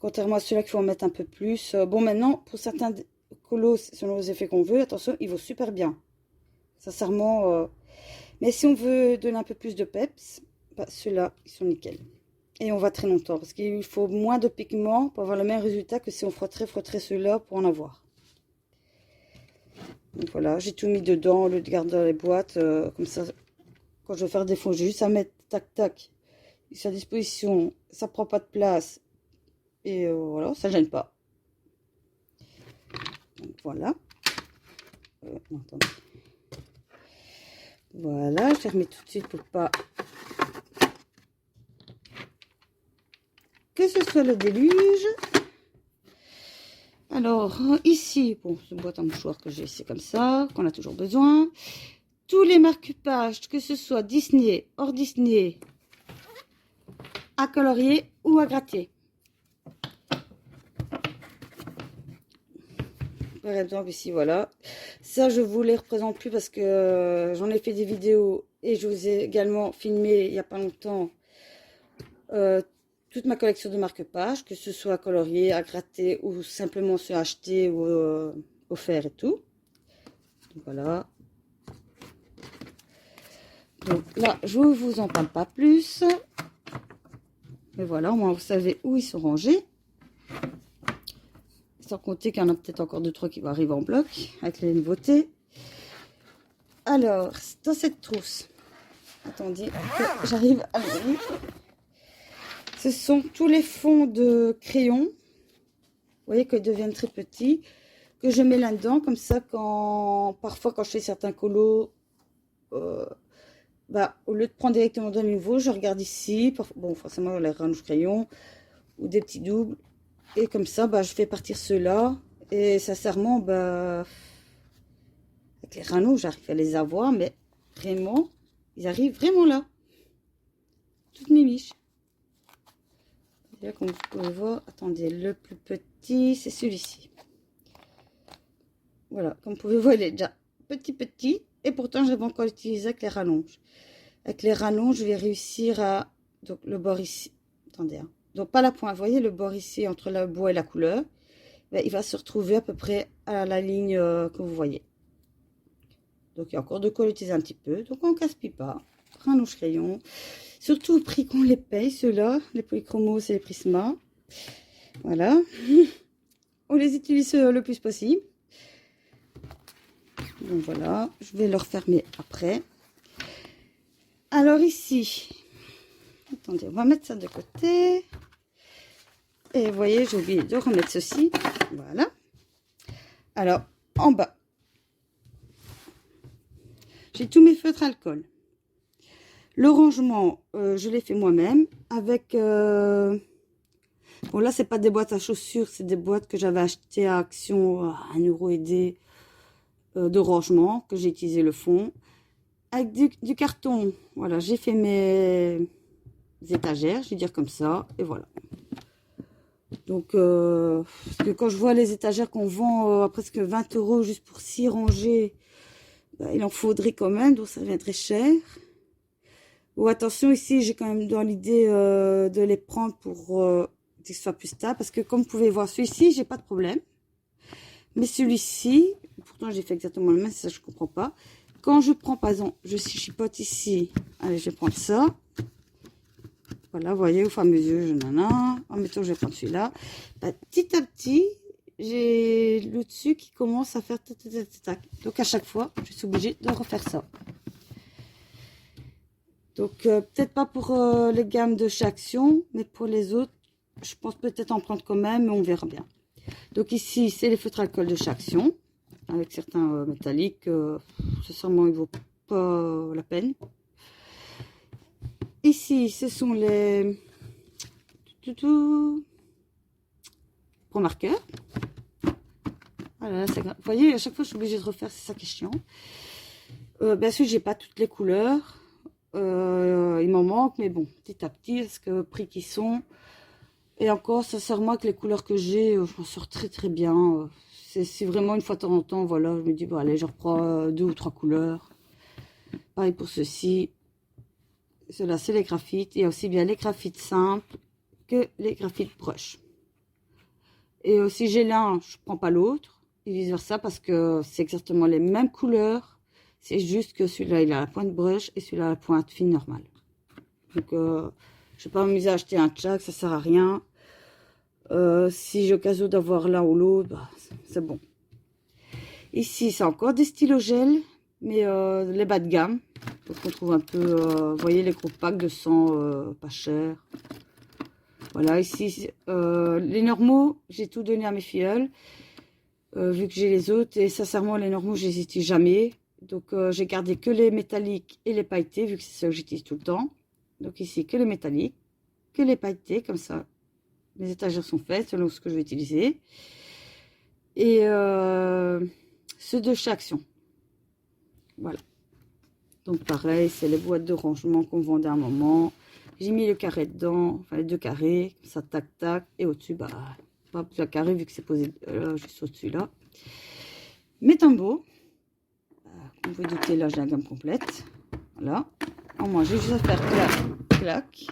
Contrairement à ceux-là qu'il faut en mettre un peu plus. Bon, maintenant, pour certains colos, selon les effets qu'on veut, attention, ils vont super bien. Sincèrement. Mais si on veut donner un peu plus de peps, bah, ceux-là, ils sont nickel. Et on va très longtemps. Parce qu'il faut moins de pigments pour avoir le même résultat que si on frotterait ceux-là pour en avoir. Donc voilà, j'ai tout mis dedans au lieu de garder dans les boîtes. Comme ça, quand je vais faire des fonds, j'ai juste à mettre tac tac. Ils sont à disposition. Ça prend pas de place. Et voilà, ça gêne pas. Donc voilà. Non, attendez. Voilà, je les remets tout de suite pour pas que ce soit le déluge. Alors, ici, bon, c'est une boîte à mouchoirs que j'ai ici comme ça, qu'on a toujours besoin. Tous les marque-pages, que ce soit Disney, hors Disney, à colorier ou à gratter. Par exemple, ici, voilà. Ça, je vous les représente plus parce que j'en ai fait des vidéos et je vous ai également filmé il n'y a pas longtemps toute ma collection de marque-pages, que ce soit à colorier, à gratter ou simplement se acheter ou offert et tout. Donc, voilà. Donc là, je ne vous en parle pas plus. Mais voilà, au moins vous savez où ils sont rangés. Sans compter qu'il y en a peut-être encore 2-3 qui vont arriver en bloc avec les nouveautés. Alors, dans cette trousse, attendez que j'arrive à l'ouvrir. Ce sont tous les fonds de crayon. Vous voyez qu'ils deviennent très petits. Que je mets là-dedans. Comme ça, parfois quand je fais certains colos, bah, au lieu de prendre directement de nouveau, je regarde ici. Bon, forcément, les rallonges crayons ou des petits doubles. Et comme ça, bah, je fais partir ceux-là. Et sincèrement, bah, avec les rallonges, j'arrive à les avoir. Mais vraiment, ils arrivent vraiment là. Toutes mes miches. Et là, comme vous pouvez voir, attendez, le plus petit, c'est celui-ci. Voilà, comme vous pouvez voir, il est déjà petit. Et pourtant, je vais encore l'utiliser avec les rallonges. Avec les rallonges, je vais réussir à... Donc, le bord ici. Attendez, hein. Donc, pas la pointe. Vous voyez le bord ici, entre le bois et la couleur. Ben, il va se retrouver à peu près à la ligne que vous voyez. Donc, il y a encore de quoi l'utiliser un petit peu. Donc, on ne casse-pille pas. Rallonge crayon. Surtout au prix qu'on les paye, ceux-là. Les polychromos et les prismas. Voilà. On les utilise le plus possible. Donc, voilà. Je vais le refermer après. Alors, ici... Attendez, on va mettre ça de côté. Et vous voyez, j'ai oublié de remettre ceci. Voilà. Alors, en bas, J'ai tous mes feutres alcool. Le rangement, je l'ai fait moi-même avec... Bon, là, c'est pas des boîtes à chaussures, c'est des boîtes que j'avais achetées à Action à 1 € et des de rangement, que j'ai utilisé le fond. Avec du carton, voilà, j'ai fait mes étagères, je vais dire comme ça, et voilà. Donc, parce que quand je vois les étagères qu'on vend à presque 20 € juste pour 6 rangées, bah, il en faudrait quand même, donc ça viendrait cher. Ou attention, ici, j'ai quand même dans l'idée de les prendre pour que ce soit plus stable, parce que comme vous pouvez voir, celui-ci, j'ai pas de problème. Mais celui-ci, pourtant j'ai fait exactement le même, ça je comprends pas. Quand je prends, par exemple, je chipote ici, allez, je vais prendre ça. Voilà, vous voyez, au fur et à mesure, en mettant, je vais prendre celui-là. Bah, petit à petit, j'ai le dessus qui commence à faire tac, tac, tac, tac. Donc à chaque fois, je suis obligée de refaire ça. Donc peut-être pas pour les gammes de chez Action, mais pour les autres, je pense peut-être en prendre quand même, mais on verra bien. Donc ici, c'est les feutres alcool de chez Action, avec certains métalliques, sincèrement, ils ne vaut pas la peine. Ici, ce sont les pour marqueurs. Voilà, vous voyez, à chaque fois, je suis obligée de refaire, c'est ça qui est chiant. Bien sûr, j'ai pas toutes les couleurs. Il m'en manque, mais bon, petit à petit, parce que prix qu'ils sont. Et encore, sincèrement, avec les couleurs que j'ai, je m'en sors très très bien. C'est vraiment une fois de temps en temps, voilà, je me dis, bon, allez, je reprends 2 ou 3 couleurs. Pareil pour ceci. Cela, c'est les graphites. Il y a aussi bien les graphites simples que les graphites brush. Et si j'ai l'un, je ne prends pas l'autre. Et vice versa, parce que c'est exactement les mêmes couleurs. C'est juste que celui-là, il a la pointe brush et celui-là, la pointe fine normale. Donc, je ne vais pas m'amuser à acheter un tchac, ça ne sert à rien. Si j'ai l'occasion d'avoir l'un ou l'autre, bah, c'est bon. Ici, c'est encore des stylos gel, mais les bas de gamme. Donc, on trouve un peu, vous voyez, les gros packs de 100, pas cher. Voilà, ici, les normaux, j'ai tout donné à mes filleuls, vu que j'ai les autres. Et sincèrement, les normaux, je les utilise jamais. Donc, j'ai gardé que les métalliques et les pailletés, vu que c'est ça que j'utilise tout le temps. Donc, ici, que les métalliques, que les pailletés, comme ça. Les étagères sont faites selon ce que je vais utiliser. Et ceux de chez Action. Voilà. Donc pareil, c'est les boîtes de rangement qu'on vendait à un moment. J'ai mis le carré dedans, enfin les 2 carrés, ça tac tac. Et au-dessus, bah, pas le carré vu que c'est posé juste au-dessus là. Mes tambours. Comme vous doutez, là j'ai la gamme complète. Voilà. En moins, j'ai juste à faire clac, clac.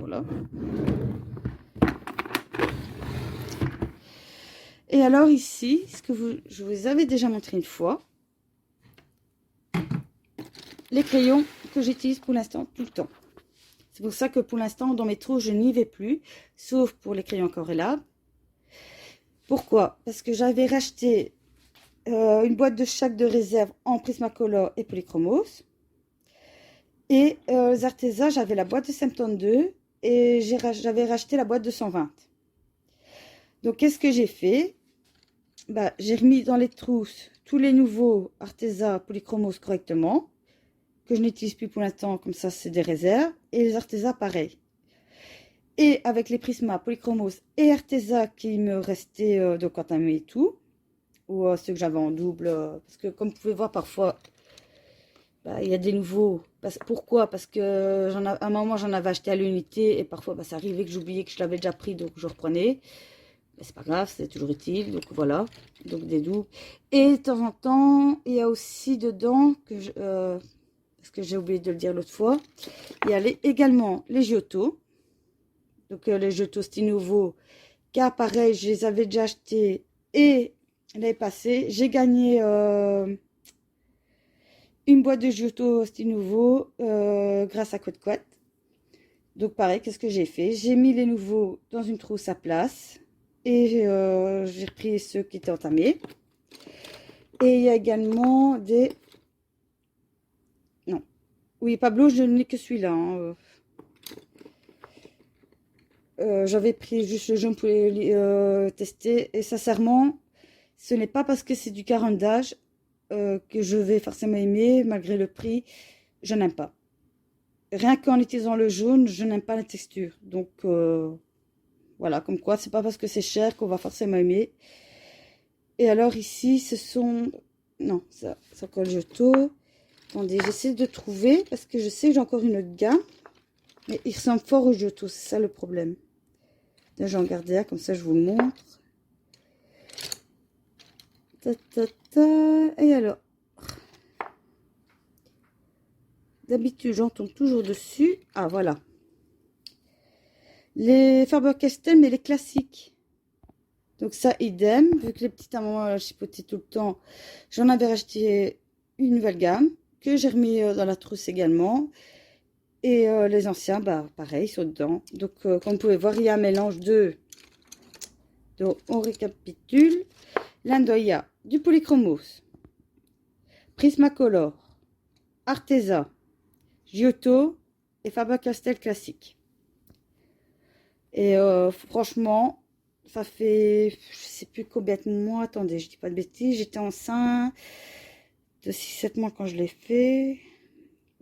Voilà. Et alors ici, ce que je vous avais déjà montré une fois, les crayons que j'utilise pour l'instant tout le temps. C'est pour ça que pour l'instant, dans mes trous, je n'y vais plus, sauf pour les crayons aquarellables. Pourquoi? Parce que j'avais racheté une boîte de chaque de réserve en Prismacolor et Polychromos. Et les Arteza, j'avais la boîte de 72 et j'avais racheté la boîte de 120. Donc, qu'est-ce que j'ai fait? Bah, j'ai remis dans les trousses tous les nouveaux Arteza Polychromos correctement, que je n'utilise plus pour l'instant, comme ça c'est des réserves, et les Arteza pareil. Et avec les Prisma, Polychromos et Arteza qui me restaient de Quantum et tout, ou ceux que j'avais en double, parce que comme vous pouvez voir parfois, bah, il y a des nouveaux. Pourquoi? Parce que à un moment j'en avais acheté à l'unité et parfois bah, ça arrivait que j'oubliais que je l'avais déjà pris, donc je reprenais. C'est pas grave, c'est toujours utile, donc voilà, donc des doubles. Et de temps en temps, il y a aussi dedans, parce que j'ai oublié de le dire l'autre fois, il y a également les Giotto. Donc les Giotto style nouveau, car pareil, je les avais déjà achetés et l'année passée, j'ai gagné une boîte de Giotto style nouveau grâce à Quat Quat. Donc pareil, qu'est-ce que j'ai fait? J'ai mis les nouveaux dans une trousse à place. Et j'ai repris ceux qui étaient entamés. Et il y a également des... Non. Oui, Pablo, je n'ai que celui-là. Hein. J'avais pris juste le jaune pour les tester. Et sincèrement, ce n'est pas parce que c'est du 40 d'âge que je vais forcément aimer malgré le prix. Je n'aime pas. Rien qu'en utilisant le jaune, je n'aime pas la texture. Donc voilà, comme quoi, c'est pas parce que c'est cher qu'on va forcément aimer. Et alors ici, ce sont... Non, ça colle Giotto. Attendez, j'essaie de trouver parce que je sais que j'ai encore une gamme. Mais il ressemble fort au Giotto, c'est ça le problème. Là, j'en garde un, comme ça je vous le montre. Ta, ta, ta. Et alors, d'habitude, j'en tombe toujours dessus. Ah, voilà. Les Faber-Castell, mais les classiques. Donc ça, idem. Vu que les petites à maman chipotaient tout le temps, j'en avais racheté une nouvelle gamme que j'ai remis dans la trousse également. Et les anciens, bah pareil, ils sont dedans. Donc, comme vous pouvez voir, il y a un mélange de... Donc, on récapitule. Là-dedans, il y a du Polychromos, Prismacolor, Arteza, Giotto et Faber-Castell classique. Et franchement, ça fait, je sais plus combien de mois, attendez, je dis pas de bêtises, j'étais enceinte de 6-7 mois quand je l'ai fait.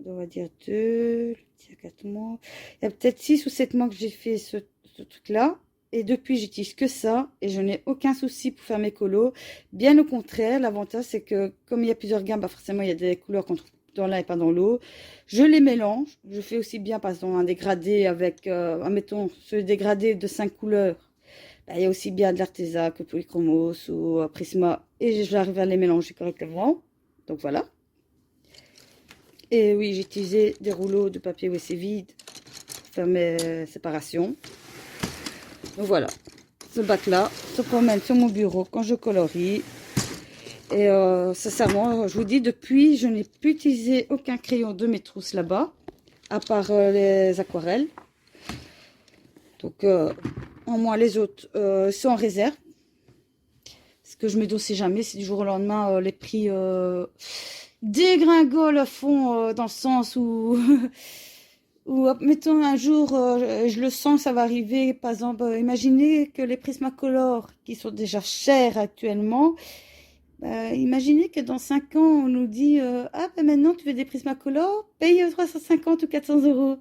On va dire 2, le petit à 4 mois. Il y a peut-être 6 ou 7 mois que j'ai fait ce truc-là. Et depuis, j'utilise que ça. Et je n'ai aucun souci pour faire mes colos. Bien au contraire, l'avantage, c'est que comme il y a plusieurs gammes, bah forcément, il y a des couleurs qu'on trouve dans l'un et pas dans l'eau. Je les mélange. Je fais aussi bien, par exemple, un dégradé avec, admettons, ce dégradé de 5 couleurs. Bah, il y a aussi bien de l'Arteza que Polychromos ou Prisma. Et j'arrive à les mélanger correctement. Donc voilà. Et oui, j'ai utilisé des rouleaux de papier WC vide pour faire mes séparations. Donc voilà, ce bac-là se promène sur mon bureau quand je colorie. Et sincèrement, je vous dis, depuis, je n'ai plus utilisé aucun crayon de mes trousses là-bas, à part les aquarelles. Donc, en moins, les autres sont en réserve. Ce que je me dis, on sait jamais, si du jour au lendemain, les prix dégringolent à fond, dans le sens où... Ou mettons un jour, je le sens, ça va arriver. Par exemple, imaginez que les Prismacolor, qui sont déjà chers actuellement, imaginez que dans 5 ans, on nous dit ah ben maintenant tu veux des Prismacolor, paye 350 ou 400 euros.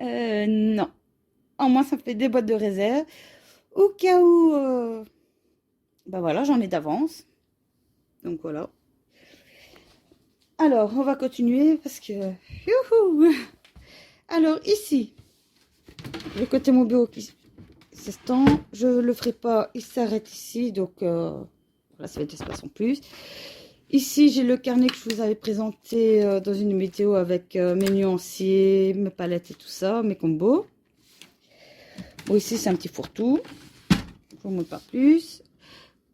Non. En moins, ça me fait des boîtes de réserve. Au cas où, ben voilà, j'en ai d'avance. Donc voilà. Alors, on va continuer parce que... Youhou! Alors ici, le côté mon bureau qui s'étend, je ne le ferai pas, il s'arrête ici, donc voilà, ça va être espace en plus. Ici, j'ai le carnet que je vous avais présenté dans une vidéo avec mes nuanciers, mes palettes et tout ça, mes combos. Bon, ici, c'est un petit fourre-tout, je ne vous montre pas plus.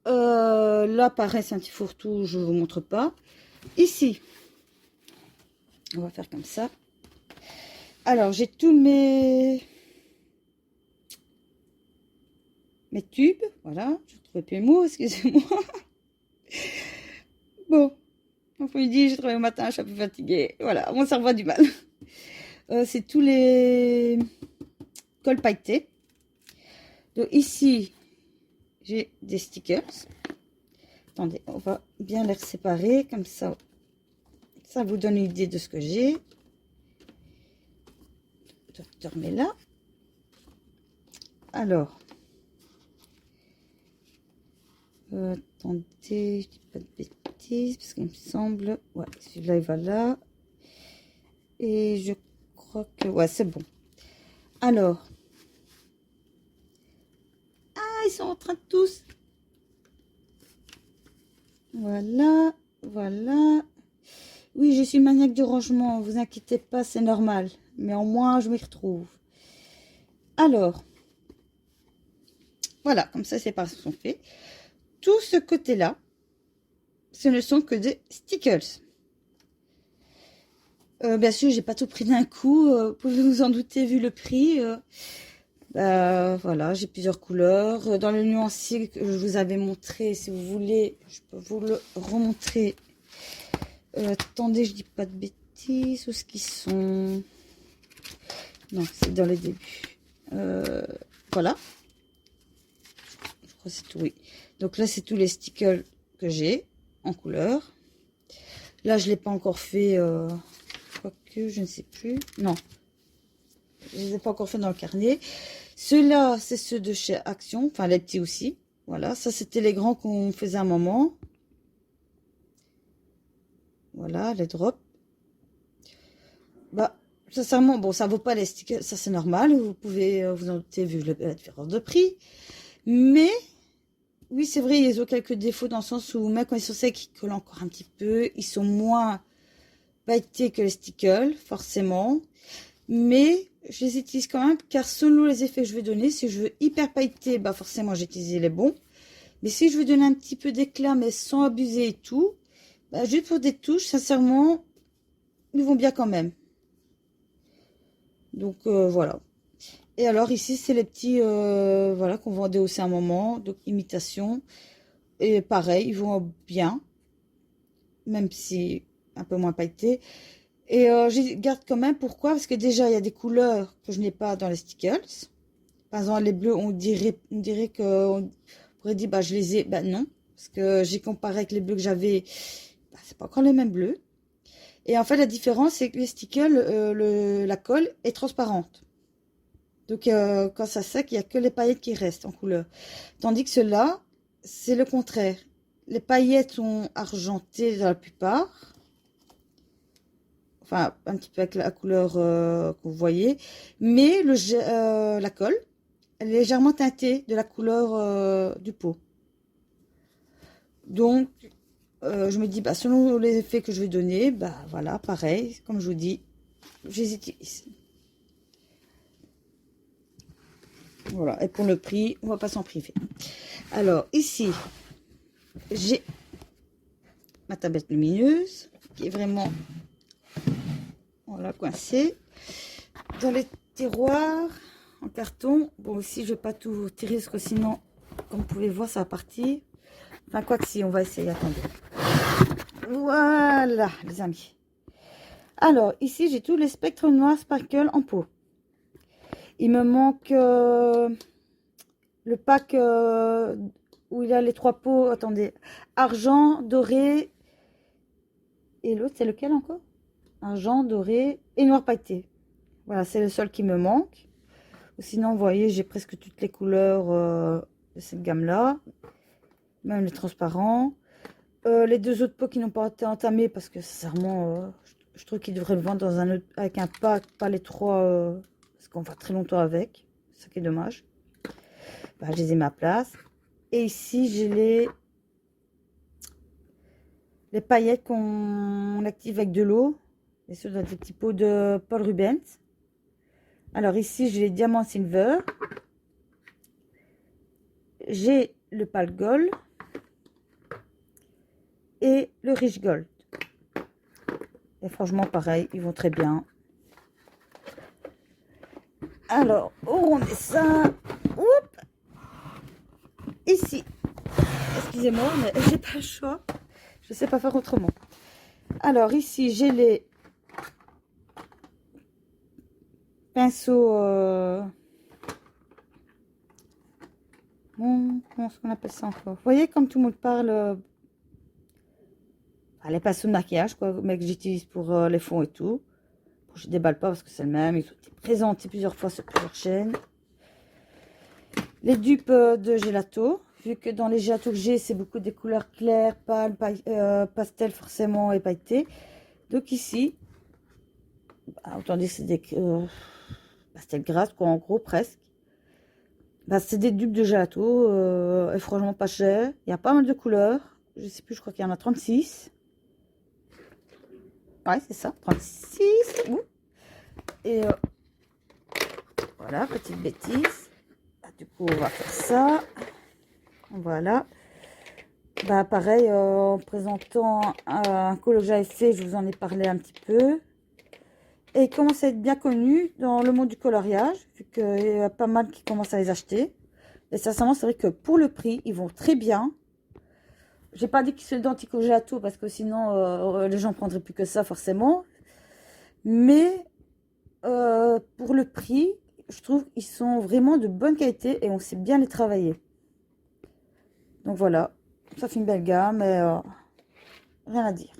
Là, pareil, c'est un petit fourre-tout, je ne vous montre pas. Ici, on va faire comme ça. Alors, j'ai tous mes tubes. Voilà, je ne trouvais plus les mots, excusez-moi. Bon, on peut dire, j'ai travaillé au matin, je suis un peu fatiguée. Voilà, mon cerveau a du mal. C'est tous les cols pailletés. Donc ici, j'ai des stickers. Attendez, on va bien les séparer, comme ça, ça vous donne une idée de ce que j'ai. Je remets là. Alors, attendez, je dis pas de bêtises, parce qu'il me semble, ouais, celui-là il va là. Et je crois que, ouais, c'est bon. Alors, ah, ils sont en train de tous. Voilà, voilà. Oui, je suis maniaque du rangement, vous inquiétez pas, c'est normal. Mais en moins, je m'y retrouve. Alors, voilà, comme ça, ces séparations sont faites. Tout ce côté-là, ce ne sont que des stickers. Bien sûr, j'ai pas tout pris d'un coup. Vous pouvez vous en douter vu le prix. Voilà, j'ai plusieurs couleurs. Dans le nuancier que je vous avais montré, si vous voulez, je peux vous le remontrer. Attendez, je dis pas de bêtises. Où est-ce qu'ils sont? Non, c'est dans les débuts. Voilà. Je crois que c'est tout, oui. Donc là, c'est tous les stickers que j'ai en couleur. Là, je ne l'ai pas encore fait, quoique, je ne sais plus. Non, je ne les ai pas encore fait dans le carnet. Ceux-là, c'est ceux de chez Action, enfin les petits aussi. Voilà, ça c'était les grands qu'on faisait à un moment. Voilà, les drops. Bah, sincèrement, bon, ça vaut pas les stickers, ça c'est normal. Vous pouvez vous en douter vu la différence de prix. Mais, oui, c'est vrai, ils ont quelques défauts dans le sens où, même quand ils sont secs, ils collent encore un petit peu. Ils sont moins pailletés que les stickers, forcément. Mais, je les utilise quand même, car selon les effets que je vais donner, si je veux hyper pailleter, bah forcément, j'ai utilisé les bons. Mais si je veux donner un petit peu d'éclat, mais sans abuser et tout, bah, juste pour des touches, sincèrement, ils vont bien quand même. Donc, voilà. Et alors, ici, c'est les petits, voilà, qu'on vendait aussi à un moment, donc imitation. Et pareil, ils vont bien, même si un peu moins pailletés. Et je garde quand même, pourquoi? Parce que déjà, il y a des couleurs que je n'ai pas dans les stickers. Par exemple, les bleus, on dirait que on pourrait dire, bah, je les ai. Bah, non. Parce que j'ai comparé avec les bleus que j'avais. Bah, c'est pas encore les mêmes bleus. Et en fait, la différence, c'est que les stickers, la colle est transparente. Donc, quand ça sec, il n'y a que les paillettes qui restent en couleur. Tandis que ceux-là, c'est le contraire. Les paillettes sont argentées dans la plupart. Enfin, un petit peu avec la couleur que vous voyez. Mais la colle, elle est légèrement teintée de la couleur du pot. Donc, je me dis, bah, selon les effets que je vais donner, bah voilà, pareil, comme je vous dis, je les utilise. Voilà, et pour le prix, on va pas s'en priver. Alors, ici, j'ai ma tablette lumineuse, qui est vraiment, voilà, coincée. Dans les tiroirs, en carton, bon, ici, je vais pas tout tirer, parce que sinon, comme vous pouvez voir, ça va partir. Enfin, quoi que si, on va essayer, attendez. Voilà, les amis. Alors, ici, j'ai tous les spectres noirs sparkle en pot. Il me manque le pack où il y a les 3 pots. Attendez. Argent, doré. Et l'autre, c'est lequel encore? Argent, doré et noir pailleté. Voilà, c'est le seul qui me manque. Sinon, vous voyez, j'ai presque toutes les couleurs de cette gamme-là. Même les transparents. Les 2 autres pots qui n'ont pas été entamés parce que, sincèrement, je trouve qu'ils devraient le vendre dans un autre, avec un pack, pas les 3... parce qu'on va très longtemps avec. C'est ça qui est dommage. Bah, je les ai mis à place. Et ici, j'ai les paillettes qu'on active avec de l'eau. Et ceux dans des petits pots de Paul Rubens. Alors ici, j'ai les diamants silver. J'ai le pal gold. Et le rich gold. Et franchement, pareil, ils vont très bien. Alors, où on met ça? Oups! Ici. Excusez-moi, mais j'ai pas le choix. Je sais pas faire autrement. Alors, ici, j'ai les pinceaux... comment est-ce qu'on appelle ça encore? Vous voyez, comme tout le monde parle... les pinceaux de maquillage, quoi, mais que j'utilise pour les fonds et tout. Bon, je déballe pas parce que c'est le même. Ils ont été présentés plusieurs fois sur plusieurs chaînes. Les dupes de gelato. Vu que dans les gelatos que j'ai, c'est beaucoup des couleurs claires, pâles, pastel forcément et pailletées. Donc ici, bah, autant dire que c'est des pastel grasse, quoi, en gros, presque. Bah, c'est des dupes de gelato, et franchement pas cher. Il y a pas mal de couleurs. Je sais plus, je crois qu'il y en a 36. Ouais, c'est ça, 36. Ouh. Et voilà, petite bêtise. Bah, du coup, on va faire ça. Voilà. Bah, pareil, en présentant un col que j'avais fait, je vous en ai parlé un petit peu. Et il commence à être bien connu dans le monde du coloriage, vu qu'il y a pas mal qui commencent à les acheter. Et sincèrement, c'est vrai que pour le prix, ils vont très bien. J'ai pas dit qu'ils sont identiques au gelato, parce que sinon, les gens prendraient plus que ça, forcément. Mais pour le prix, je trouve qu'ils sont vraiment de bonne qualité et on sait bien les travailler. Donc voilà, ça fait une belle gamme et rien à dire.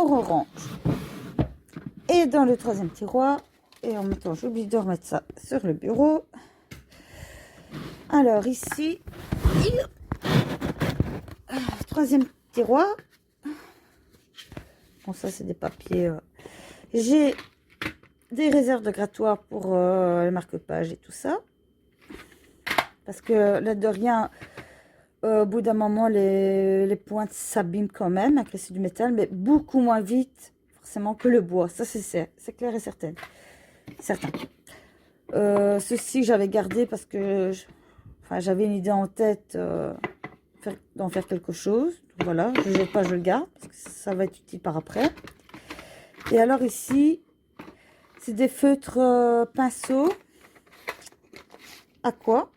or orange. Et dans le troisième tiroir, et en même temps j'oublie de remettre ça sur le bureau. Alors ici, troisième tiroir. Bon, ça c'est des papiers. J'ai des réserves de grattoir pour le marque-page et tout ça. Parce que là de rien, au bout d'un moment, les pointes s'abîment quand même avec c'est du métal, mais beaucoup moins vite forcément que le bois. Ça c'est clair et certain. Ceci j'avais gardé parce que j'avais une idée en tête d'en faire quelque chose. Donc, voilà, je ne jette pas, je le garde parce que ça va être utile par après. Et alors ici, c'est des feutres pinceaux aqua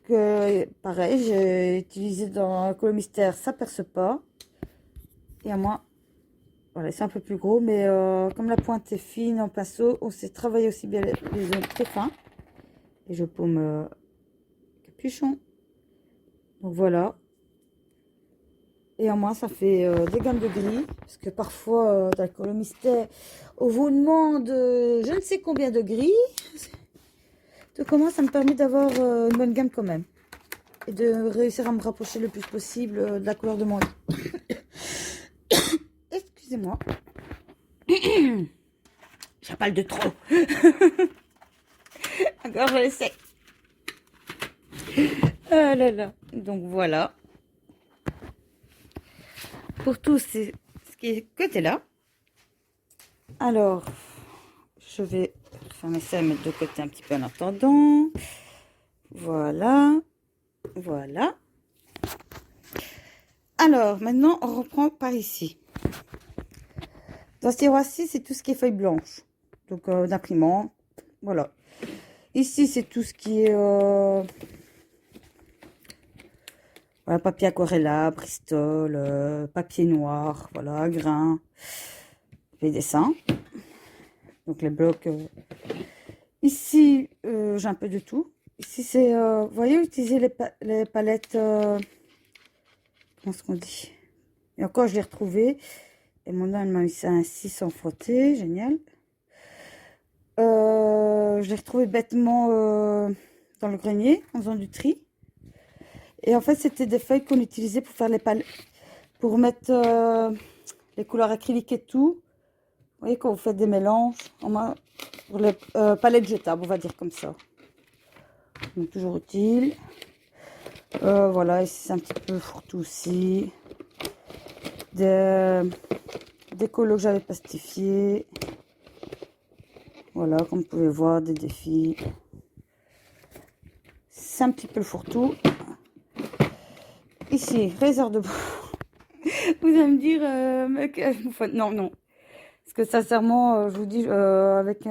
que pareil j'ai utilisé dans Colo Mystère, ça perce pas. Et à moi, voilà, c'est un peu plus gros, mais comme la pointe est fine en pinceau, on sait travailler aussi bien les zones très fins. Et je paume capuchon. Donc voilà. Et en moins, ça fait des gammes de gris. Parce que parfois, dans le Colo Mystère, on vous demande je ne sais combien de gris. Donc comment ça me permet d'avoir une bonne gamme quand même. Et de réussir à me rapprocher le plus possible de la couleur de mon lit. Excusez-moi. J'appelle de trop. Encore, je l'essaie. Ah là là. Donc voilà. Pour tout ce qui est côté là. Alors, je vais fermer ça et mettre de côté un petit peu en attendant. Voilà. Voilà. Alors, maintenant, on reprend par ici. Dans ce tiroir-ci, c'est tout ce qui est feuilles blanches. Donc, d'imprimante. Voilà. Ici, c'est tout ce qui est voilà, papier aquarella, Bristol, papier noir, voilà, grain, les dessins. Donc, les blocs. Ici, j'ai un peu de tout. Ici, c'est, vous voyez, utiliser les palettes, comment est-ce qu'on dit? Et encore, je l'ai retrouvé. Et mon âne m'a mis ça ainsi sans frotter, génial. Je l'ai retrouvé bêtement dans le grenier en faisant du tri. Et en fait, c'était des feuilles qu'on utilisait pour faire les palettes, pour mettre les couleurs acryliques et tout. Vous voyez, quand vous faites des mélanges, pour les palettes jetables, on va dire comme ça. Donc, toujours utile. Voilà, ici c'est un petit peu fourre-tout aussi. Des colos que j'avais plastifiés. Voilà, comme vous pouvez voir, des défis. C'est un petit peu le fourre-tout. Ici, réserve de bouffe. Vous allez me dire, mec, non, non. Parce que sincèrement, je vous dis, avec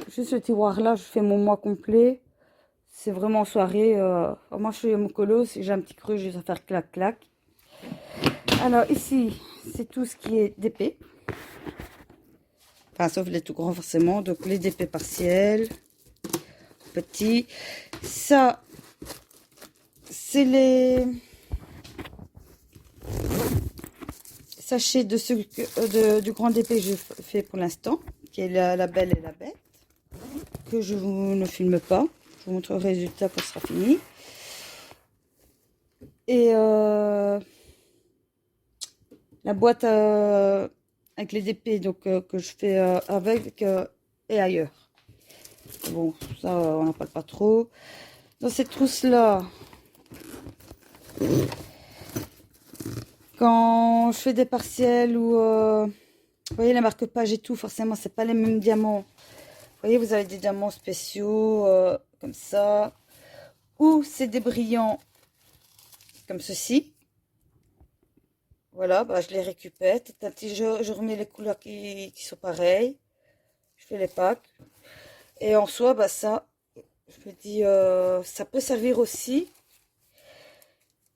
juste le tiroir là, je fais mon mois complet. C'est vraiment en soirée. Moi, je fais mon colo. Si j'ai un petit creux, je vais faire clac-clac. Alors, ici, c'est tout ce qui est d'épée. Enfin, sauf les tout grands, forcément. Donc, les DP partiels. Petits. Ça, c'est les sachets de du grand DP que je fais pour l'instant. Qui est la Belle et la Bête. Que je ne filme pas. Je vous montre le résultat quand ce sera fini. Et la boîte avec les DP donc, que je fais avec et ailleurs. Bon, ça, on n'en parle pas trop. Dans cette trousse-là, quand je fais des partiels ou... vous voyez, les marque-pages et tout, forcément, c'est pas les mêmes diamants. Vous voyez, vous avez des diamants spéciaux, comme ça. Ou c'est des brillants, comme ceci. Voilà, bah, je les récupère. Je remets les couleurs qui sont pareilles. Je fais les packs. Et en soi, bah, ça, je me dis, ça peut servir aussi.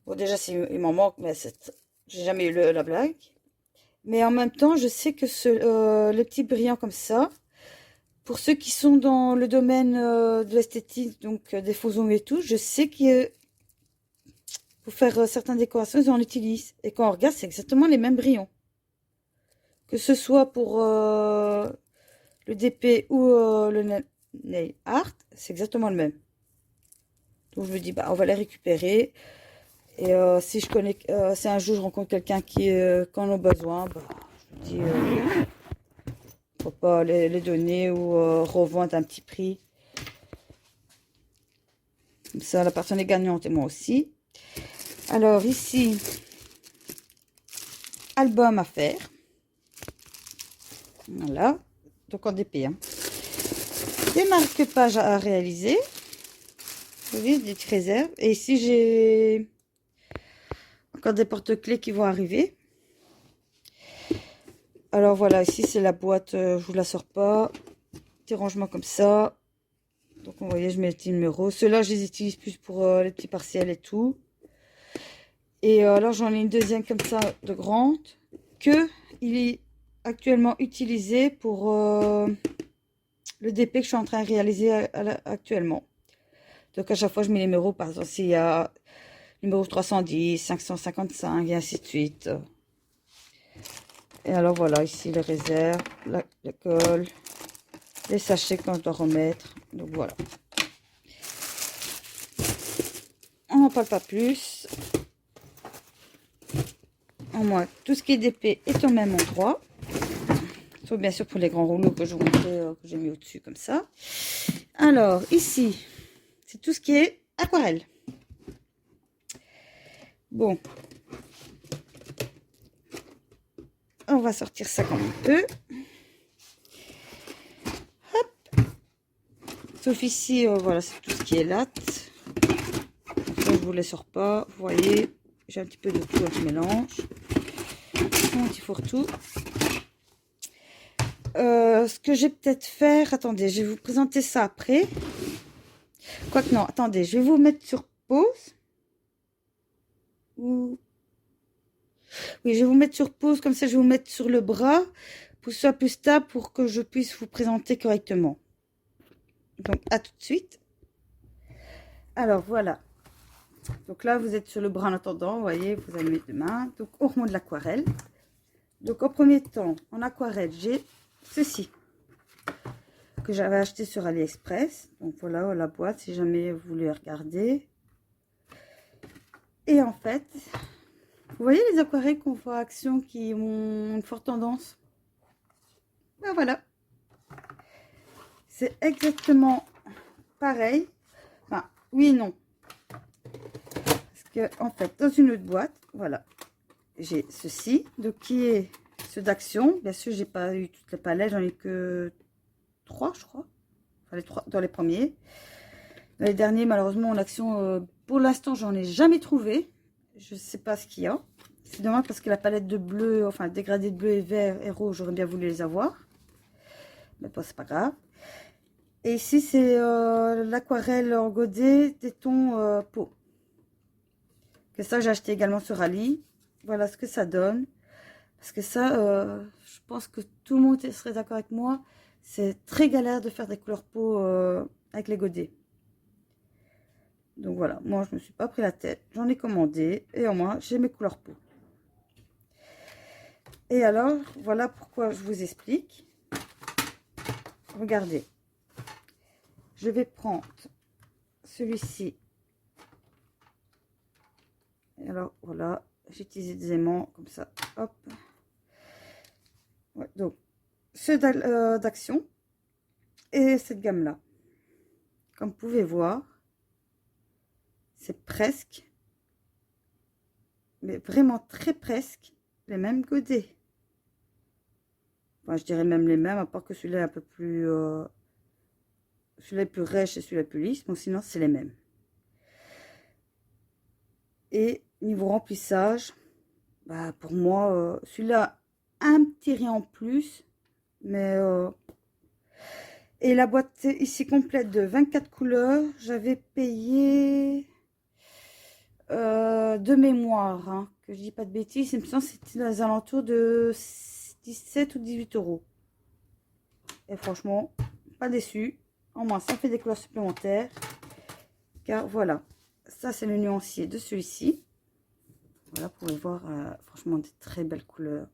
Bon, déjà, il m'en manque, mais j'ai jamais eu la blague. Mais en même temps, je sais que les petits brillants comme ça, pour ceux qui sont dans le domaine de l'esthétique, donc des faux ongles et tout, je sais que pour faire certaines décorations, ils en utilisent. Et quand on regarde, c'est exactement les mêmes brillants. Que ce soit pour le DP ou le nail art, c'est exactement le même. Donc je me dis, bah, on va les récupérer. Et si je connais, si un jour je rencontre quelqu'un qui en a besoin, bah, je me dis, faut pas les donner ou revendre à un petit prix. Comme ça, la personne est gagnante et moi aussi. Alors ici, album à faire. Voilà, donc en DP. Hein. Des marque-pages à réaliser. Vous voyez, des petites réserves. Et ici, j'ai encore des porte-clés qui vont arriver. Alors voilà, ici c'est la boîte, je vous la sors pas. Petit rangement comme ça. Donc vous voyez, je mets les petits numéros. Ceux-là, je les utilise plus pour les petits partiels et tout. Et alors j'en ai une deuxième comme ça de grande que il est actuellement utilisé pour le DP que je suis en train de réaliser actuellement. Donc à chaque fois je mets les numéros, par exemple s'il y a numéro 310, 555 et ainsi de suite. Et alors voilà, ici les réserves, la colle, les sachets qu'on doit remettre. Donc voilà. On n'en parle pas plus. Au moins, tout ce qui est DP est au même endroit. Sauf bien sûr pour les grands rouleaux que je vous montrais, que j'ai mis au-dessus comme ça. Alors, ici, c'est tout ce qui est aquarelle. Bon. On va sortir ça comme on peut. Hop. Sauf ici, voilà, c'est tout ce qui est latte. Ça, je vous les sors pas. Vous voyez, j'ai un petit peu de tout à ce mélange. Mon petit fourre-tout. Ce que j'ai peut-être faire, attendez, je vais vous présenter ça après. Quoique non, attendez, je vais vous mettre sur pause. Oui, je vais vous mettre sur pause, comme ça je vais vous mettre sur le bras pour que ce soit plus stable, pour que je puisse vous présenter correctement. Donc à tout de suite. Alors voilà. Donc là vous êtes sur le bras en attendant, vous voyez, vous allez mettre deux mains. Donc on remonte l'aquarelle. Donc en premier temps, en aquarelle, j'ai ceci que j'avais acheté sur AliExpress. Donc voilà la boîte si jamais vous voulez regarder. Et en fait, vous voyez les aquarelles qu'on voit à Action qui ont une forte tendance. Ben voilà. C'est exactement pareil. Enfin, oui et non. Parce que en fait, dans une autre boîte, voilà, j'ai ceci, donc qui est ceux d'Action. Bien sûr, j'ai pas eu toutes les palettes, j'en ai que 3, je crois. Enfin, les 3 dans les premiers. Dans les derniers, malheureusement, en Action, pour l'instant, j'en ai jamais trouvé. Je sais pas ce qu'il y a. C'est dommage parce que la palette de bleu, enfin, dégradé de bleu et vert et rouge, j'aurais bien voulu les avoir. Mais bon, c'est pas grave. Et ici, c'est l'aquarelle en godet des tons peau. Que ça, j'ai acheté également sur Ali. Voilà ce que ça donne. Parce que ça, je pense que tout le monde serait d'accord avec moi. C'est très galère de faire des couleurs peau avec les godets. Donc voilà, moi, je me suis pas pris la tête. J'en ai commandé. Et au moins, j'ai mes couleurs peau. Et alors, voilà pourquoi je vous explique. Regardez. Je vais prendre celui-ci. Et alors, voilà. J'ai utilisé des aimants comme ça. Hop. Ouais, donc, ceux d'Action et cette gamme-là. Comme vous pouvez voir, c'est presque, mais vraiment très presque, les mêmes godets. Enfin, je dirais même les mêmes, à part que celui-là est un peu plus... celui-là est plus rêche et celui-là est plus lisse. Mais sinon, c'est les mêmes. Et niveau remplissage, bah, pour moi, celui-là, un petit rien en plus. Mais... et la boîte ici complète de 24 couleurs, j'avais payé de mémoire, hein, que je dis pas de bêtises, il me semble que c'était dans les alentours de 17 ou 18 euros. Et franchement, pas déçu. En moins, ça fait des couleurs supplémentaires. Car voilà, ça c'est le nuancier de celui-ci. Voilà, vous pouvez voir, franchement, des très belles couleurs.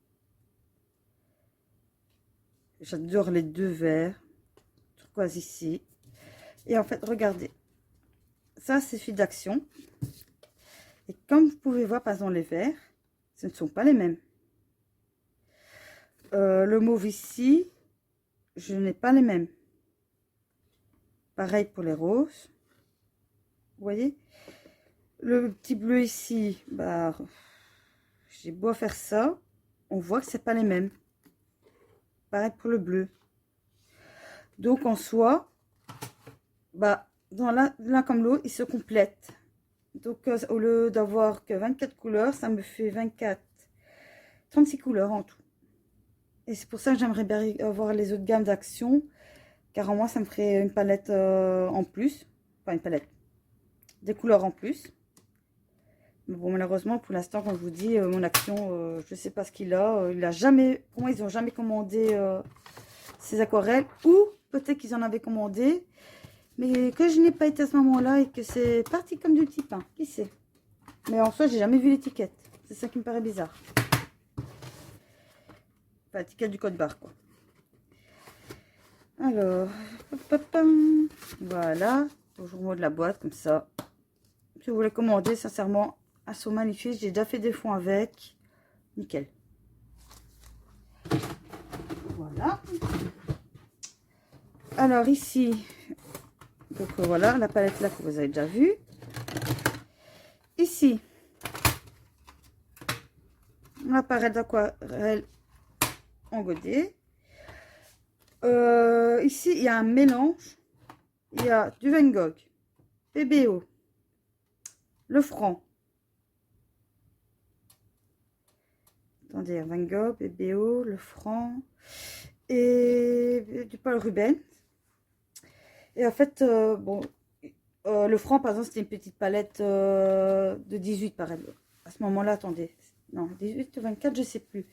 J'adore les deux verts. Turquoise ici. Et en fait, regardez. Ça, c'est celui d'Action. Et comme vous pouvez voir, par exemple, les verts, ce ne sont pas les mêmes. Le mauve ici, je n'ai pas les mêmes. Pareil pour les roses. Vous voyez? Le petit bleu ici, bah, j'ai beau faire ça, on voit que c'est pas les mêmes. Pareil pour le bleu. Donc en soi, bah, dans l'un comme l'autre, ils se complètent. Donc au lieu d'avoir que 24 couleurs, ça me fait 36 couleurs en tout. Et c'est pour ça que j'aimerais bien avoir les autres gammes d'Action, car en moi ça me ferait une palette en plus. Enfin une palette, des couleurs en plus. Mais bon, malheureusement, pour l'instant, quand je vous dis, mon Action, je ne sais pas ce qu'il a. Il a jamais, pour moi, ils n'ont jamais commandé ces aquarelles. Ou peut-être qu'ils en avaient commandé, mais que je n'ai pas été à ce moment-là et que c'est parti comme du petit pain. Qui sait? Mais en soi, j'ai jamais vu l'étiquette. C'est ça qui me paraît bizarre. Enfin, l'étiquette du code barre, quoi. Alors, voilà. Toujours de la boîte, comme ça. Si vous voulez commander, sincèrement, elles sont magnifiques. J'ai déjà fait des fonds avec. Nickel. Voilà. Alors ici, donc voilà, la palette là que vous avez déjà vue. Ici, la palette d'aquarelle en godet. Ici, il y a un mélange. Il y a du Van Gogh, PBO, le franc. Attendez, Van Gogh, PBO, le franc et du Paul Rubens. Et en fait, bon, le franc, par exemple, c'était une petite palette de 18, par exemple. À ce moment-là, attendez. Non, 18 ou 24, je sais plus.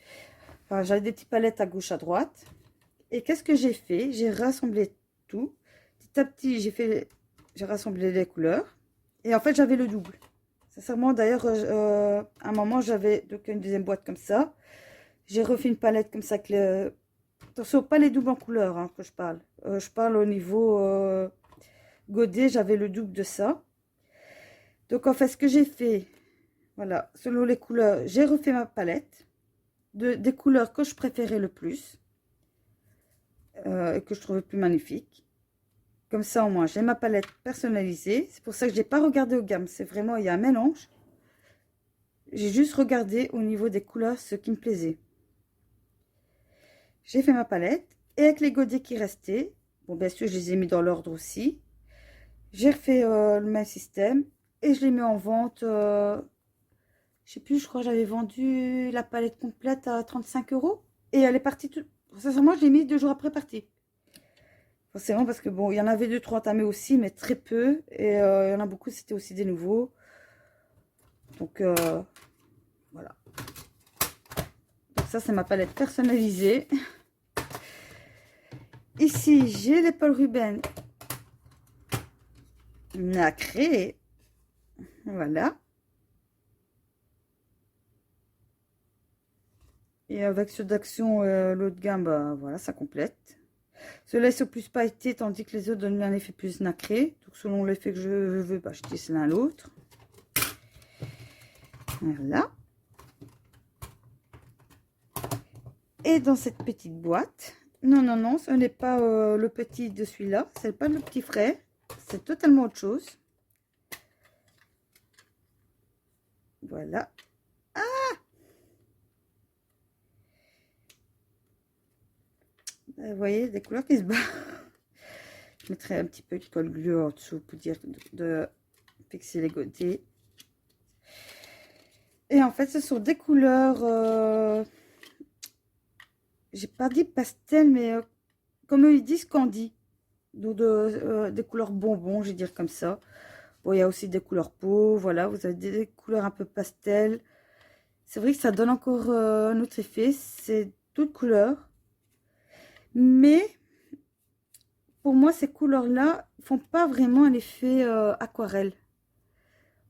Enfin, j'avais des petites palettes à gauche, à droite. Et qu'est-ce que j'ai fait? J'ai rassemblé tout. Petit à petit, j'ai rassemblé les couleurs. Et en fait, j'avais le double. Sincèrement, d'ailleurs, à un moment, j'avais donc une deuxième boîte comme ça. J'ai refait une palette comme ça. Attention, pas les doubles en couleur hein, que je parle. Je parle au niveau godet, j'avais le double de ça. Donc, en fait, ce que j'ai fait, voilà, selon les couleurs, j'ai refait ma palette des couleurs que je préférais le plus. Et que je trouvais plus magnifique. Comme ça, au moins, j'ai ma palette personnalisée. C'est pour ça que je n'ai pas regardé aux gammes. C'est vraiment, il y a un mélange. J'ai juste regardé au niveau des couleurs ce qui me plaisait. J'ai fait ma palette. Et avec les godets qui restaient, bon, bien sûr, je les ai mis dans l'ordre aussi. J'ai refait le même système. Et je l'ai mis en vente. Je sais plus, je crois que j'avais vendu la palette complète à 35 €. Et elle est partie tout. Sincèrement, je l'ai mis 2 jours après partie. Forcément parce que bon, il y en avait 2-3 entamés aussi, mais très peu. Et il y en a beaucoup, c'était aussi des nouveaux. Donc voilà. Donc ça, c'est ma palette personnalisée. Ici, j'ai les Paul Rubens nacrés. Voilà. Et avec ceux d'Action, l'autre gamme, bah, voilà, ça complète. Ceux-là, ils sont plus pailletés, tandis que les autres donnent un effet plus nacré. Donc, selon l'effet que je veux, bah, je tisse l'un l'autre. Voilà. Et dans cette petite boîte, non, non, non, ce n'est pas le petit de celui-là. C'est pas le petit frère. C'est totalement autre chose. Voilà. Ah! Vous voyez, des couleurs qui se battent. Je mettrai un petit peu de colle glue en dessous pour dire de fixer les godets. Et en fait, ce sont des couleurs, j'ai pas dit pastel, mais comme eux ils disent candy. Donc des couleurs bonbons, je vais dire comme ça. Bon, il y a aussi des couleurs peau, voilà, vous avez des couleurs un peu pastel. C'est vrai que ça donne encore un autre effet, c'est toutes couleurs. Mais pour moi, ces couleurs-là font pas vraiment un effet aquarelle.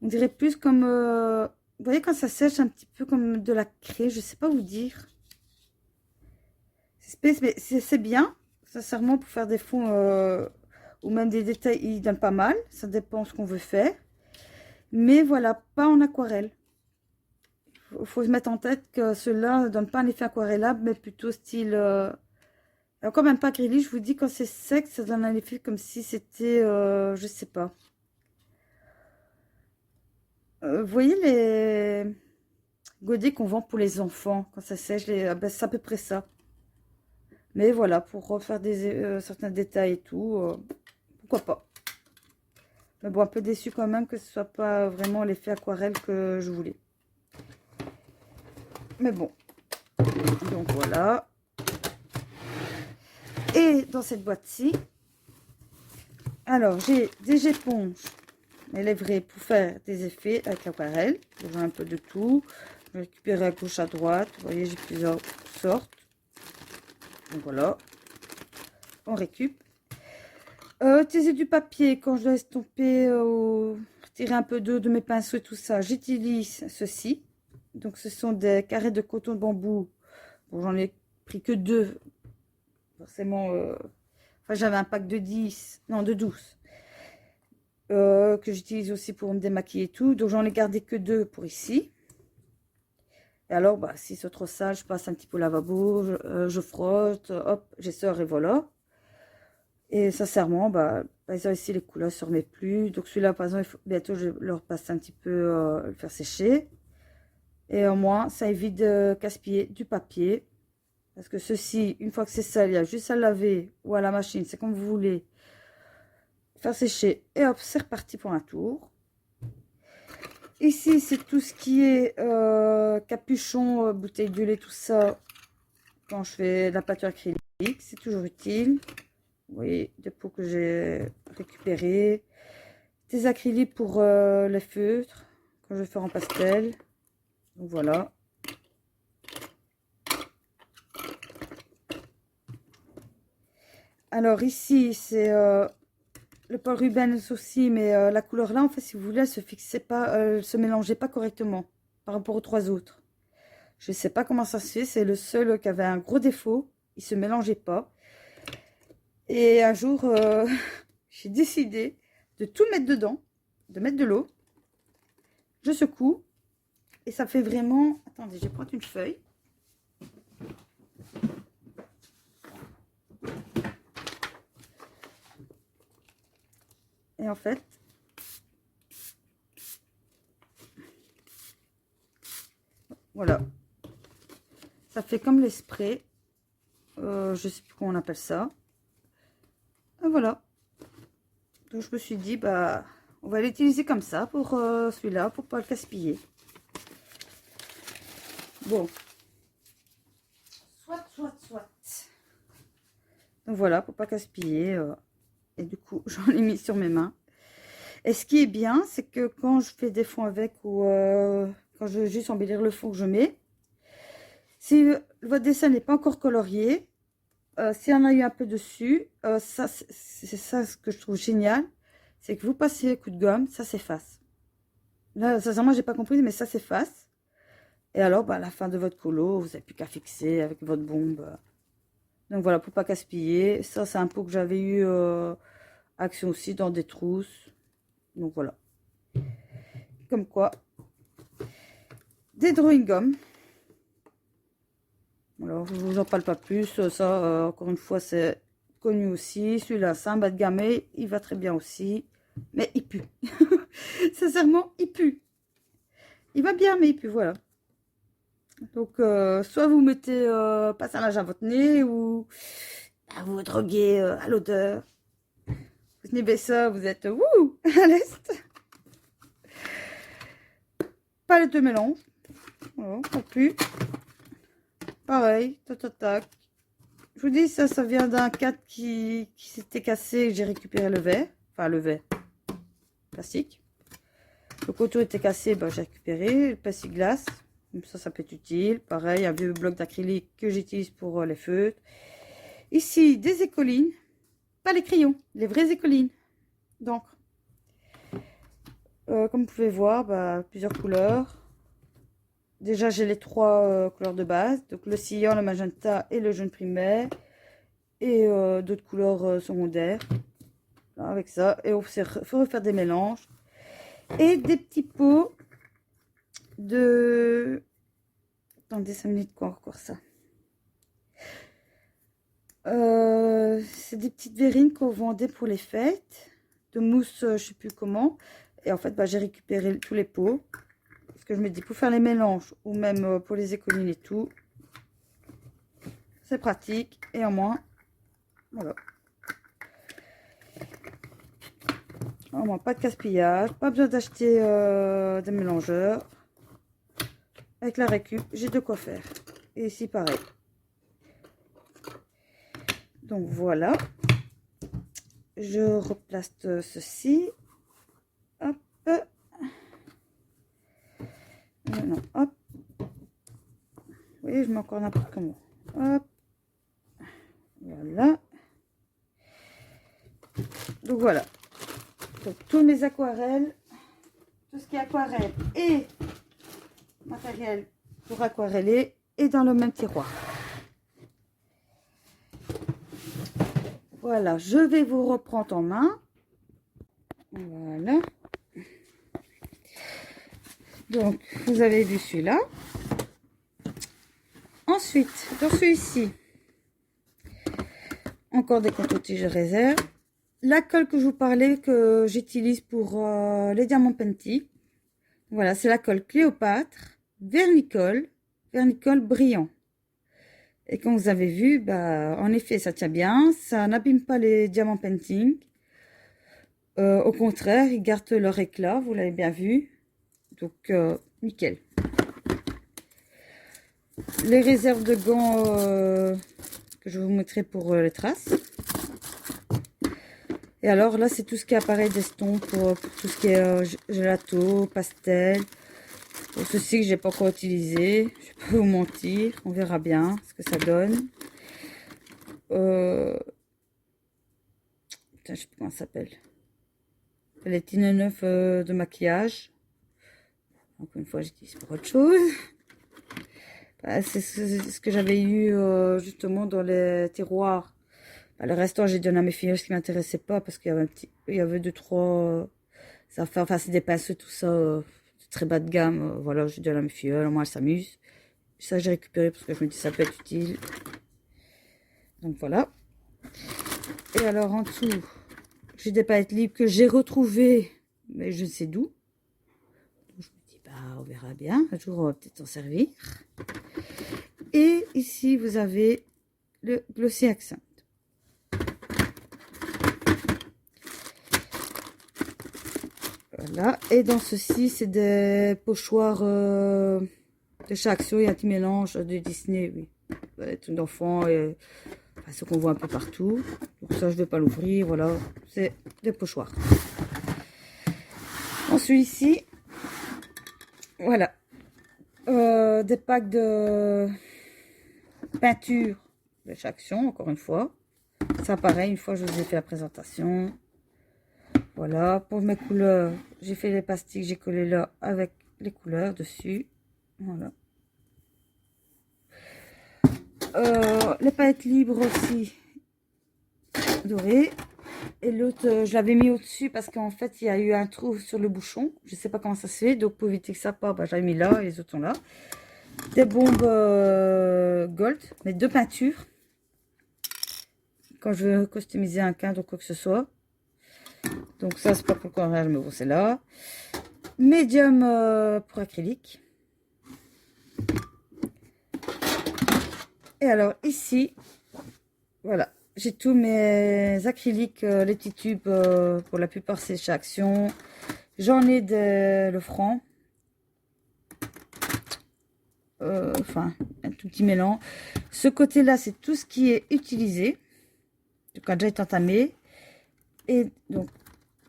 On dirait plus comme, vous voyez quand ça sèche un petit peu comme de la craie, je sais pas vous dire. Space, mais c'est bien, sincèrement, pour faire des fonds ou même des détails, il donne pas mal. Ça dépend ce qu'on veut faire. Mais voilà, pas en aquarelle. Il faut se mettre en tête que ceux-là ne donnent pas un effet aquarellable, mais plutôt style... alors quand même pas acrylique, je vous dis, quand c'est sec, ça donne un effet comme si c'était... je sais pas. Vous voyez les godets qu'on vend pour les enfants, quand ça sèche, ben, c'est à peu près ça. Mais voilà, pour refaire certains détails et tout, pourquoi pas. Mais bon, un peu déçu quand même que ce soit pas vraiment l'effet aquarelle que je voulais. Mais bon, donc voilà. Et dans cette boîte-ci, alors j'ai des éponges, mais les vraies, pour faire des effets avec l'aquarelle. J'ai un peu de tout. Je récupère à gauche, à droite. Vous voyez, j'ai plusieurs sortes. Donc voilà, on récupère. Utiliser du papier quand je dois estomper retirer un peu d'eau de mes pinceaux et tout ça. J'utilise ceci. Donc ce sont des carrés de coton de bambou. Bon, j'en ai pris que 2. Forcément, enfin j'avais un pack de 10, non de 12. Que j'utilise aussi pour me démaquiller et tout. Donc j'en ai gardé que 2 pour ici. Et alors, bah, si c'est trop sale, je passe un petit peu au lavabo, je frotte, hop, j'essore et voilà. Et sincèrement, bah, par exemple, ici, les couleurs ne se remettent plus. Donc, celui-là, par exemple, bientôt, je leur passe un petit peu, le faire sécher. Et au moins, ça évite de gaspiller du papier. Parce que ceci, une fois que c'est sale, il y a juste à laver ou à la machine, c'est comme vous voulez. Faire sécher. Et hop, c'est reparti pour un tour. Ici, c'est tout ce qui est capuchon, bouteille de lait, tout ça. Quand je fais de la peinture acrylique, c'est toujours utile. Vous voyez, des pots que j'ai récupérés. Des acryliques pour les feutres, quand je vais faire en pastel. Donc voilà. Alors ici, c'est le Paul Rubens aussi, mais la couleur là, en fait, si vous voulez, elle se fixait pas, elle se mélangeait pas correctement par rapport aux 3 autres. Je sais pas comment ça se fait, c'est le seul qui avait un gros défaut. Il se mélangeait pas. Et un jour, j'ai décidé de tout mettre dedans, de mettre de l'eau. Je secoue et ça fait vraiment... Attendez, je vais prendre une feuille. Et en fait, voilà. Ça fait comme les sprays. Je sais plus comment on appelle ça. Et voilà. Donc je me suis dit, bah, on va l'utiliser comme ça pour celui-là, pour pas le gaspiller. Bon. Soit. Donc voilà, pour pas gaspiller. Et du coup, j'en ai mis sur mes mains. Et ce qui est bien, c'est que quand je fais des fonds avec ou quand je veux juste embellir le fond que je mets, si votre dessin n'est pas encore colorié, s'il y en a eu un peu dessus, ça c'est ça ce que je trouve génial, c'est que vous passez un coup de gomme, ça s'efface. Là, sincèrement, j'ai pas compris, mais ça s'efface. Et alors, bah, à la fin de votre colo, vous n'avez plus qu'à fixer avec votre bombe. Donc voilà, pour pas gaspiller. Ça, c'est un pot que j'avais eu action aussi dans des trousses. Donc voilà. Comme quoi, des drawing gum. Alors, je vous en parle pas plus. Ça, encore une fois, c'est connu aussi. Celui-là, c'est un bas de gamme. Il va très bien aussi. Mais il pue. Sincèrement, il pue. Il va bien, mais il pue, voilà. Donc, soit vous mettez passage à votre nez ou bah, vous vous droguez à l'odeur. Vous snibez ça, vous êtes wouh à l'est. Palette de mélange. Voilà, ça pue. Pareil, tac. Je vous dis, ça vient d'un cadre qui s'était cassé. J'ai récupéré le verre. Enfin, le verre plastique. Le coton était cassé, bah, j'ai récupéré. Le plexiglas. Comme ça peut être utile. Pareil, un vieux bloc d'acrylique que j'utilise pour les feutres. Ici, des écolines. Pas les crayons, les vraies écolines. Donc, comme vous pouvez voir, bah, plusieurs couleurs. déjà j'ai les trois couleurs de base. Donc le cyan, le magenta et le jaune primaire. Et d'autres couleurs secondaires. Là, avec ça. Et il faut refaire des mélanges. Et des petits pots de... Attendez 5 minutes quoi encore ça. C'est des petites verrines qu'on vendait pour les fêtes. De mousse, je sais plus comment. Et en fait, bah, j'ai récupéré tous les pots. Parce que je me dis, pour faire les mélanges, ou même pour les écolines et tout, c'est pratique. Et en moins, voilà. Au moins, pas de gaspillage. Pas besoin d'acheter des mélangeurs. Avec la récup, j'ai de quoi faire. Et ici, pareil. Donc, voilà. Je replace ceci. Hop. Non, hop. Vous voyez, je mets encore n'importe comment. Hop. Voilà. Donc voilà. Donc tous mes aquarelles, tout ce qui est aquarelle et matériel pour aquareller est dans le même tiroir. Voilà, je vais vous reprendre en main. Voilà. Donc, vous avez vu celui-là. Ensuite, dans celui-ci, encore des coton-tiges réserve. La colle que je vous parlais, que j'utilise pour les diamants pentis. Voilà, c'est la colle Cléopâtre, vernicole brillant. Et comme vous avez vu, bah, en effet, ça tient bien. Ça n'abîme pas les diamants painting. Au contraire, ils gardent leur éclat, vous l'avez bien vu. Donc, nickel. Les réserves de gants que je vous montrerai pour les traces. Et alors là, c'est tout ce qui est appareil d'estompe pour tout ce qui est gelato, pastel. Pour ceci que j'ai pas encore utilisé. Je peux vous mentir. On verra bien ce que ça donne. Putain, je sais pas comment ça s'appelle. Les tines neufs de maquillage. Encore une fois, j'utilise pour autre chose. Bah, c'est ce que j'avais eu justement dans les tiroirs. Bah, le restant, j'ai donné à mes filles, ce qui m'intéressait pas parce qu'il y avait il y avait deux, trois affaires, enfin, c'est des pinceaux, tout ça, très bas de gamme. Voilà, j'ai donné à mes filles, au moins elles s'amusent. Ça, j'ai récupéré parce que je me dis ça peut être utile. Donc voilà. Et alors en dessous, j'ai des palettes libres que j'ai retrouvées, mais je ne sais d'où. Je me dis, bah, on verra bien. Un jour, on va peut-être s'en servir. Et ici, vous avez le Glossy Accent. Voilà. Et dans ceci, c'est des pochoirs de chez Action. Il y a un petit mélange de Disney, oui. Les trucs d'enfants et enfin, ce qu'on voit un peu partout. Donc ça, je ne vais pas l'ouvrir. Voilà, c'est des pochoirs. Ensuite, ici, voilà. Des packs de peinture de chez Action, encore une fois. Ça, pareil, une fois, je vous ai fait la présentation. Voilà, pour mes couleurs, j'ai fait les pastilles, j'ai collé là avec les couleurs dessus. Voilà. Les palettes libres aussi, dorées. Et l'autre, je l'avais mis au-dessus parce qu'en fait, il y a eu un trou sur le bouchon. Je ne sais pas comment ça se fait. Donc, pour éviter que ça parte, bah, j'avais mis là et les autres sont là. Des bombes gold, mais de peinture. Quand je veux customiser un cadre ou quoi que ce soit. Donc ça, c'est pas pour le coloriage, mais bon, c'est là. Médium pour acrylique. Et alors, ici, voilà. J'ai tous mes acryliques, les petits tubes, pour la plupart, c'est chez Action. J'en ai de le franc. Enfin, un tout petit mélange. Ce côté-là, c'est tout ce qui est utilisé. Donc, a déjà été entamé. Et donc,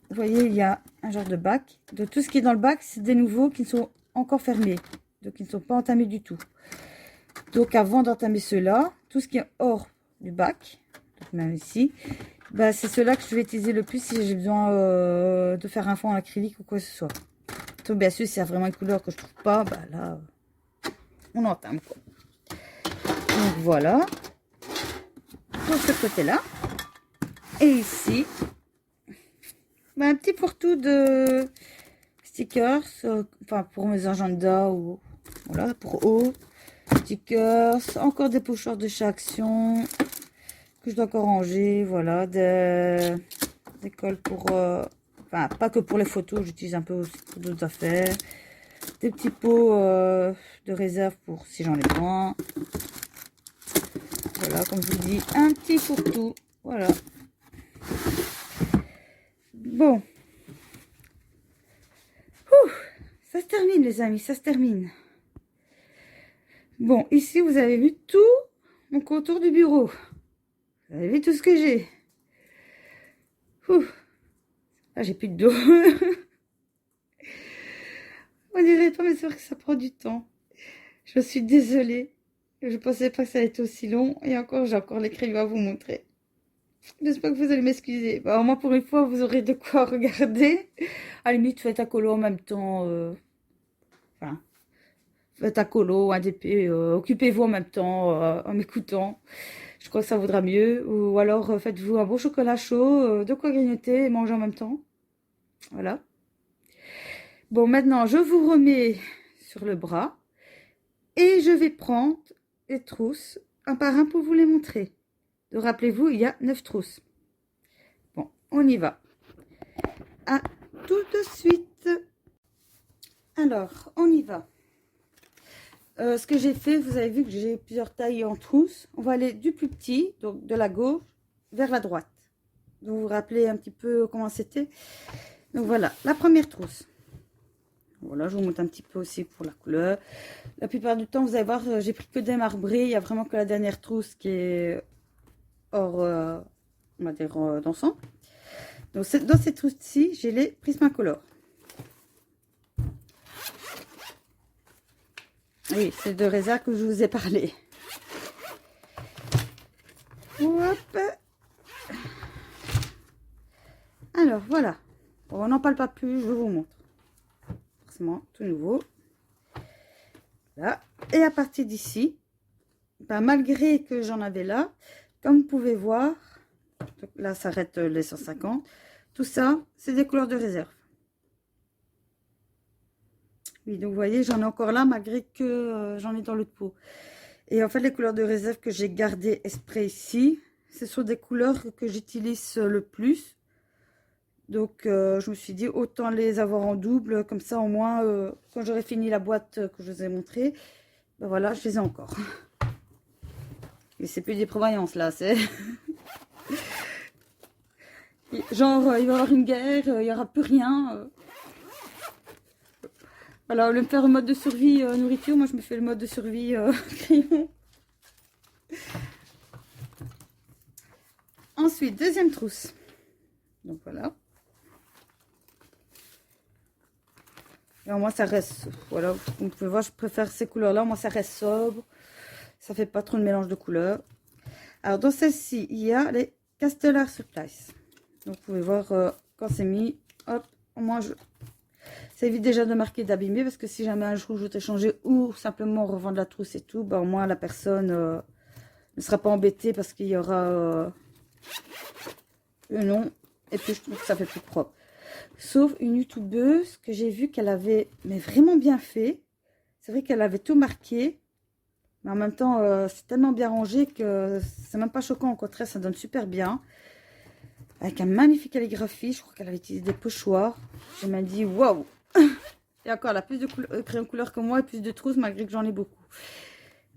vous voyez, il y a un genre de bac. Donc, tout ce qui est dans le bac, c'est des nouveaux qui sont encore fermés. Donc, ils ne sont pas entamés du tout. Donc, avant d'entamer ceux-là, tout ce qui est hors du bac, donc même ici, bah, c'est ceux-là que je vais utiliser le plus si j'ai besoin de faire un fond en acrylique ou quoi que ce soit. Donc, bien sûr, s'il y a vraiment une couleur que je trouve pas, bah là, on entame quoi. Donc voilà, pour ce côté-là. Et ici, un petit fourre-tout de stickers, enfin pour mes agendas ou voilà, pour haut. Stickers, encore des pochoirs de chez Action que je dois encore ranger, voilà, des cols pour, enfin pas que pour les photos, j'utilise un peu aussi pour d'autres affaires, des petits pots de réserve pour si j'en ai besoin, voilà, comme je vous dis, un petit fourre-tout, voilà. Bon, ouh, ça se termine les amis, ça se termine. Bon, ici vous avez vu tout mon contour du bureau. Vous avez vu tout ce que j'ai. Là, j'ai plus de dos. On dirait pas, mais c'est vrai que ça prend du temps. Je suis désolée. Je pensais pas que ça allait être aussi long. Et encore, j'ai encore les crayons à vous montrer. J'espère que vous allez m'excuser. Bah, au moins, pour une fois, vous aurez de quoi regarder. À la limite, faites un colo en même temps. Enfin, faites un colo, un DP. Occupez-vous en même temps en m'écoutant. Je crois que ça vaudra mieux. Ou alors, faites-vous un bon chocolat chaud, de quoi grignoter et manger en même temps. Voilà. Bon, maintenant, je vous remets sur le bras. Et je vais prendre les trousses un par un pour vous les montrer. Donc, rappelez-vous, il y a 9 trousses. Bon, on y va. À tout de suite. Alors, on y va. Ce que j'ai fait, vous avez vu que j'ai plusieurs tailles en trousses. On va aller du plus petit, donc de la gauche, vers la droite. Donc, vous vous rappelez un petit peu comment c'était. Donc, voilà, la première trousse. Voilà, je vous montre un petit peu aussi pour la couleur. La plupart du temps, vous allez voir, j'ai pris que des marbrés. Il n'y a vraiment que la dernière trousse qui est hors, on va dire, d'ensemble. Donc, dans cette trousse-ci, j'ai les Prismacolor. Oui, c'est de réserve que je vous ai parlé. Hop. Alors, voilà. Bon, on n'en parle pas plus, je vous montre. Forcément, tout nouveau. Là. Et à partir d'ici, ben, malgré que j'en avais là, comme vous pouvez voir, donc là, ça s'arrête les 150. Tout ça, c'est des couleurs de réserve. Oui, donc vous voyez, j'en ai encore là, malgré que j'en ai dans l'autre pot. Et en fait, les couleurs de réserve que j'ai gardées exprès ici, ce sont des couleurs que j'utilise le plus. Donc, je me suis dit, autant les avoir en double, comme ça, au moins, quand j'aurai fini la boîte que je vous ai montrée, ben voilà, je les ai encore. Mais c'est plus des prévoyances, là, c'est... Genre, il va y avoir une guerre, il n'y aura plus rien. Voilà, au lieu de faire le mode de survie nourriture, moi, je me fais le mode de survie crayon. Ensuite, deuxième trousse. Donc, voilà. Et moi, ça reste, voilà, comme vous pouvez voir, je préfère ces couleurs-là. Moi, ça reste sobre. Ça fait pas trop de mélange de couleurs. Alors, dans celle-ci, il y a les Castellar Surprise. Donc, vous pouvez voir quand c'est mis. Hop, moi, ça évite déjà de marquer, d'abîmer. Parce que si jamais un jour je veux échanger ou simplement revendre la trousse et tout, ben, au moins, la personne ne sera pas embêtée parce qu'il y aura le nom. Et puis, je trouve que ça fait plus propre. Sauf une youtubeuse que j'ai vu qu'elle avait mais vraiment bien fait. C'est vrai qu'elle avait tout marqué. Mais en même temps, c'est tellement bien rangé que c'est même pas choquant. Au contraire, ça donne super bien. Avec un magnifique calligraphie. Je crois qu'elle avait utilisé des pochoirs. Je me dit, waouh! Et encore, elle a plus de crayon couleur que moi et plus de trousses, malgré que j'en ai beaucoup.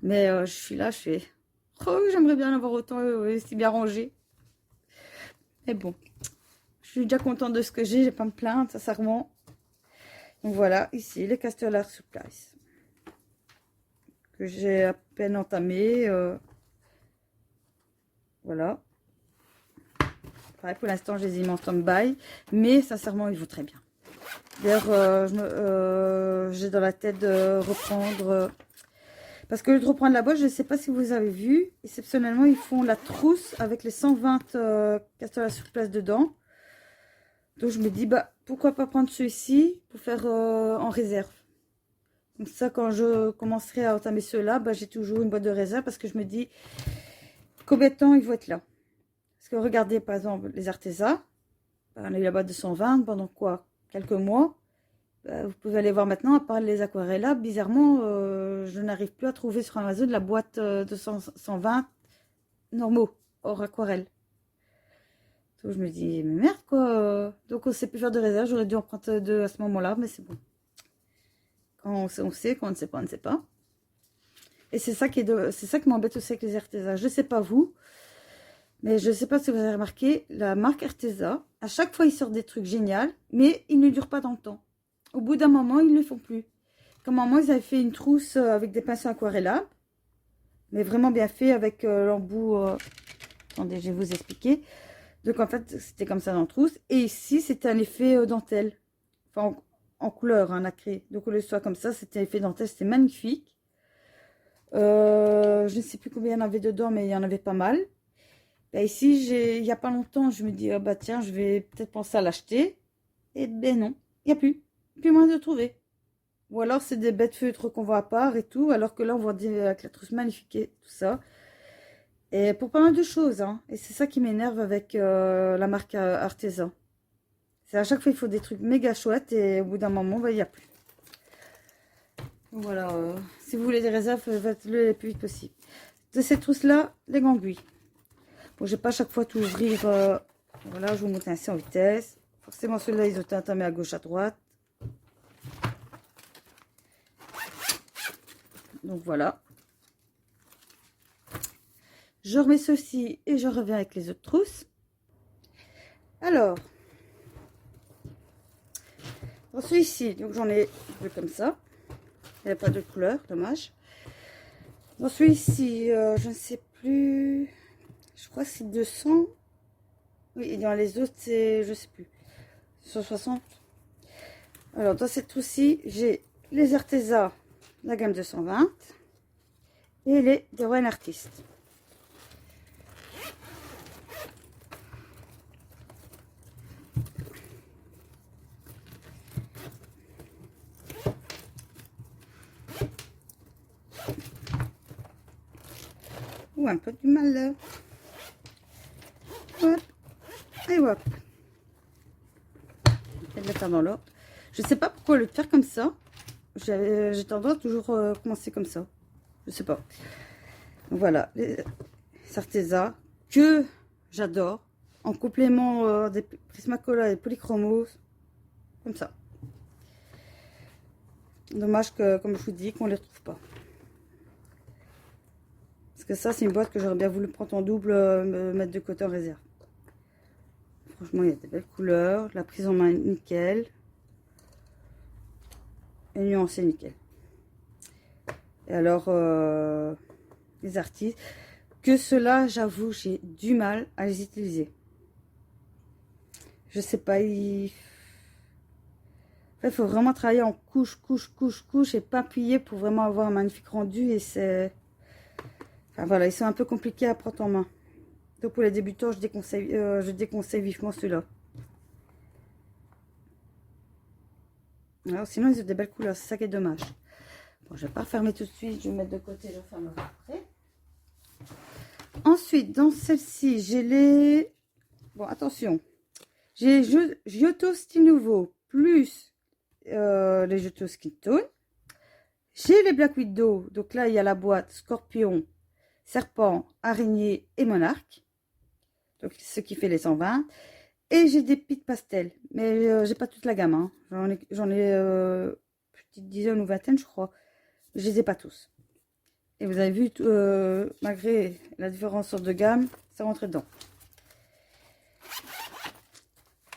Mais je suis là, je fais, oh, j'aimerais bien l'avoir autant si bien rangé. Mais bon, je suis déjà contente de ce que j'ai pas me plaindre, sincèrement. Donc voilà, ici, les Castellar Surprise. Que j'ai à peine entamé. Voilà. Pareil, pour l'instant, je les ai mis en stand-by. Mais sincèrement, ils vont très bien. D'ailleurs, j'ai dans la tête de reprendre... parce que de reprendre la boîte, je ne sais pas si vous avez vu. Exceptionnellement, ils font la trousse avec les 120 Castellar Surprise dedans. Donc, je me dis, bah, pourquoi pas prendre celui-ci pour faire en réserve. Comme ça, quand je commencerai à entamer ceux-là, bah, j'ai toujours une boîte de réserve parce que je me dis combien de temps ils vont être là. Parce que regardez, par exemple, les artésans, bah, on a eu la boîte de 120 pendant quoi? Quelques mois. Bah, vous pouvez aller voir maintenant, à part les aquarelles là, bizarrement, je n'arrive plus à trouver sur Amazon la boîte de 120 normaux, hors aquarelle. Donc je me dis, mais merde quoi. Donc on ne sait plus faire de réserve, j'aurais dû en prendre deux à ce moment-là, mais c'est bon. Quand on sait, quand on ne sait pas, on ne sait pas. Et c'est ça c'est ça qui m'embête aussi avec les Arteza. Je ne sais pas vous, mais je ne sais pas si vous avez remarqué, la marque Arteza, à chaque fois ils sortent des trucs géniaux, mais ils ne durent pas dans le temps. Au bout d'un moment, ils ne le font plus. Comme un moment, ils avaient fait une trousse avec des pinceaux aquarellables, mais vraiment bien fait avec l'embout. Attendez, je vais vous expliquer. Donc en fait, c'était comme ça dans la trousse. Et ici, c'était un effet dentelle. Enfin, en couleur, hein, nacré. Donc au lieu de soit comme ça, c'était un effet dentelle. C'était magnifique. Je ne sais plus combien il y en avait dedans, mais il y en avait pas mal. Et ici, il n'y a pas longtemps, je me dis, ah bah tiens, je vais peut-être penser à l'acheter. Et ben non, il n'y a plus. Plus moyen de trouver. Ou alors c'est des bêtes feutres qu'on voit à part et tout. Alors que là, on voit avec la trousse magnifique et tout ça. Et pour pas mal de choses, hein. Et c'est ça qui m'énerve avec la marque Arteza. C'est à chaque fois, il faut des trucs méga chouettes et au bout d'un moment, bah, il n'y a plus. Voilà, si vous voulez des réserves, faites-le le plus vite possible. De cette trousse-là, les ganguilles. Bon, je vais pas à chaque fois tout ouvrir. Voilà, je vous montre ainsi en vitesse. Forcément, ceux-là, ils ont été entamés à gauche, à droite. Donc voilà. Je remets ceci et je reviens avec les autres trousses. Alors, dans celui-ci, donc j'en ai deux comme ça. Il n'y a pas de couleur, dommage. Dans celui-ci, je ne sais plus. Je crois que c'est 200. Oui, et dans les autres, c'est, je sais plus, 160. Alors, dans cette trousse-ci, j'ai les Arteza, la gamme 220. Et les Derwent Artist. Ou un peu du mal là. Hop. Et hop. Je vais le faire dans l'ordre. Je sais pas pourquoi le faire comme ça. J'ai tendance à toujours commencer comme ça. Je sais pas. Voilà. Les Arteza que j'adore. En complément des Prismacolor et Polychromos. Comme ça. Dommage que, comme je vous dis, qu'on les retrouve pas. Parce que ça, c'est une boîte que j'aurais bien voulu prendre en double, me mettre de côté en réserve. Franchement, il y a des belles couleurs. La prise en main est nickel. Et nuancé nickel. Et alors, les artistes, que ceux-là, j'avoue, j'ai du mal à les utiliser. Je sais pas, il faut vraiment travailler en couche, couche, et pas appuyer pour vraiment avoir un magnifique rendu. Et c'est... Enfin voilà, ils sont un peu compliqués à prendre en main. Donc pour les débutants, je déconseille vivement ceux-là. Alors sinon, ils ont des belles couleurs, c'est ça qui est dommage. Bon, je vais pas fermer tout de suite, je vais mettre de côté, je fermerai après. Ensuite, dans celle-ci, j'ai les... Bon, attention. J'ai Giotto Style Nouveau, plus les Giotto Skin Tone. J'ai les Black Widow, donc là, il y a la boîte Scorpion, Serpent, Araignée et Monarque. Donc, ce qui fait les 120. Et j'ai des petites pastels, mais j'ai pas toute la gamme. Hein. J'en ai petite dizaine ou vingtaine, je crois. Je les ai pas tous. Et vous avez vu, malgré la différence de gamme, ça rentrait dedans.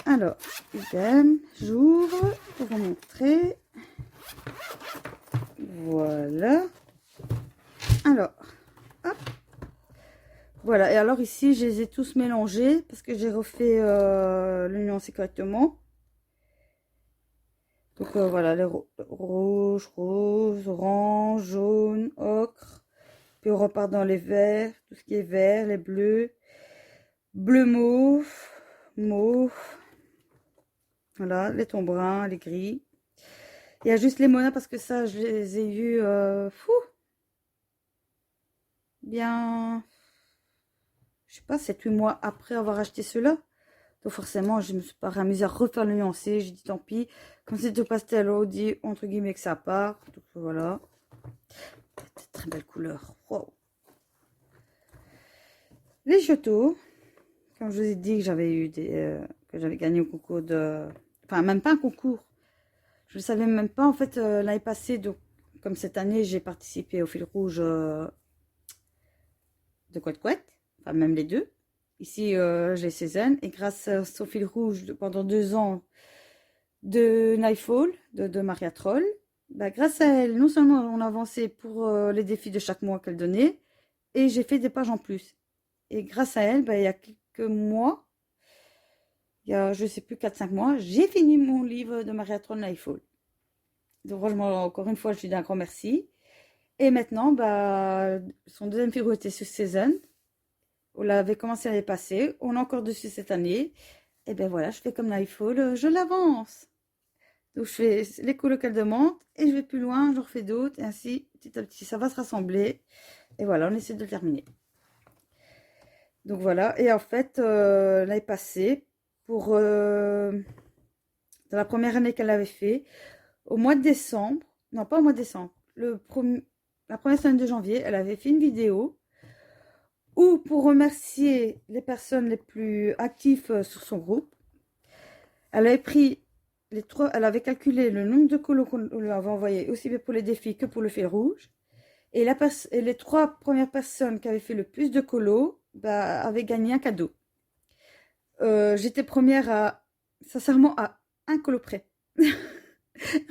Alors, idem, j'ouvre pour vous montrer. Voilà. Alors, hop. Voilà, et alors ici, je les ai tous mélangés parce que j'ai refait le nuancé correctement. Donc voilà, les rouges, rose, orange, jaune, ocre. Puis on repart dans les verts, tout ce qui est vert, les bleus, bleu mauve, mauve. Voilà, les tons bruns, les gris. Il y a juste les Mona parce que ça, je les ai eus, fou, bien, je sais pas, 7 8 mois après avoir acheté ceux-là. Donc forcément, je me suis pas amusée à refaire le nuancé. J'ai dit tant pis. Comme c'est de pastel, on dit entre guillemets que ça part. Donc voilà. Très belle couleur. Wow. Les Joto, comme je vous ai dit que j'avais eu que j'avais gagné au concours de, enfin même pas un concours. Je ne savais même pas en fait l'année passée. Donc comme cette année j'ai participé au fil rouge de Couette Couette, enfin même les deux. Ici j'ai Cézanne et grâce au fil rouge pendant 2 ans de Nightfall de Maria Troll, bah, grâce à elle, non seulement on a avancé pour les défis de chaque mois qu'elle donnait, et j'ai fait des pages en plus. Et grâce à elle, bah, il y a quelques mois, il y a je sais plus 4 5 mois, j'ai fini mon livre de Maria Troll Nightfall. Donc franchement, encore une fois, je lui dis un grand merci. Et maintenant, bah, son deuxième figure était sur Season. On l'avait commencé l'année passée, on est encore dessus cette année. Et ben voilà, je fais comme Nightfall, je l'avance. Donc je fais les couleurs qu'elle demande et je vais plus loin, j'en refais d'autres et ainsi petit à petit ça va se rassembler et voilà, on essaie de le terminer. Donc voilà, et en fait l'année passée, pour dans la première année qu'elle avait fait, au mois de décembre, non pas au mois de décembre, la première semaine de janvier, elle avait fait une vidéo où pour remercier les personnes les plus actives sur son groupe, elle avait pris elle avait calculé le nombre de colos qu'on lui avait envoyé, aussi bien pour les défis que pour le fil rouge. Et, les 3 premières personnes qui avaient fait le plus de colos bah, avaient gagné un cadeau. J'étais première sincèrement, à un colo près.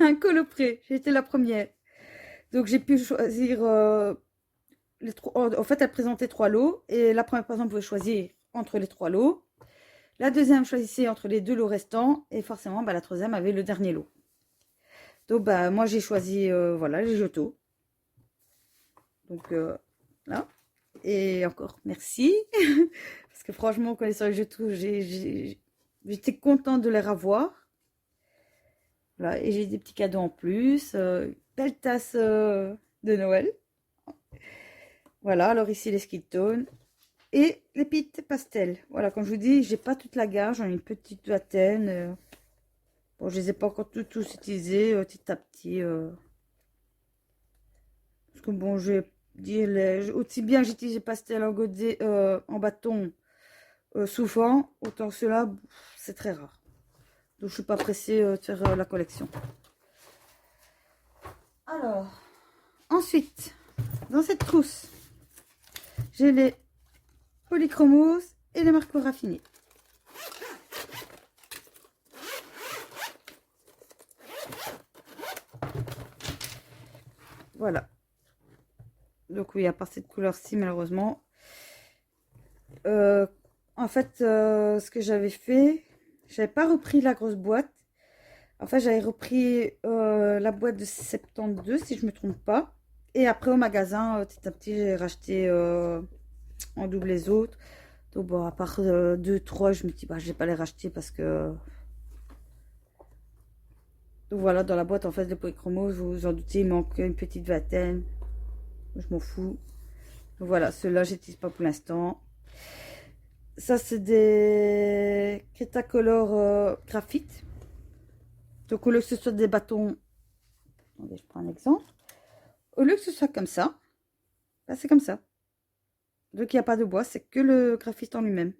Un colo près. J'étais la première. Donc j'ai pu choisir en fait, elle présentait 3 lots et la première personne pouvait choisir entre les 3 lots. La deuxième choisissait entre les 2 lots restants et forcément, bah, la troisième avait le dernier lot. Donc, bah, moi, j'ai choisi, voilà, les Joto. Donc, là. Et encore, merci. Parce que franchement, connaissant les Joto, j'étais contente de les revoir. Voilà, et j'ai des petits cadeaux en plus. Belle tasse de Noël. Voilà, alors ici, les Skitones. Et les petites pastels. Voilà, comme je vous dis, j'ai pas toute la gamme, j'en ai une petite vingtaine. Bon, je les ai pas encore tous utilisés petit à petit. Parce que bon, je vais dire, aussi bien j'utilise les pastels en godet, en bâton souvent, autant cela, c'est très rare. Donc je suis pas pressée de faire la collection. Alors, ensuite, dans cette trousse, j'ai les polychromos et les marqueurs raffinés. Voilà. Donc oui, à part cette couleur-ci, malheureusement. En fait, ce que j'avais fait, j'avais pas repris la grosse boîte. En fait, j'avais repris la boîte de 72, si je me trompe pas. Et après, au magasin, petit à petit, j'ai racheté en double les autres. Donc bon, à part 2, 3, je me dis, bah, je vais pas les racheter parce que... Donc voilà, dans la boîte, en fait, de polychromos, vous en doutez, il manque une petite vingtaine. Je m'en fous. Donc voilà, ceux-là, j'utilise pas pour l'instant. Ça, c'est des Cretacolor graphite. Donc au lieu que ce soit des bâtons... Attendez, je prends un exemple. Au lieu que ce soit comme ça, bah, c'est comme ça. Donc il n'y a pas de bois, c'est que le graphite en lui-même.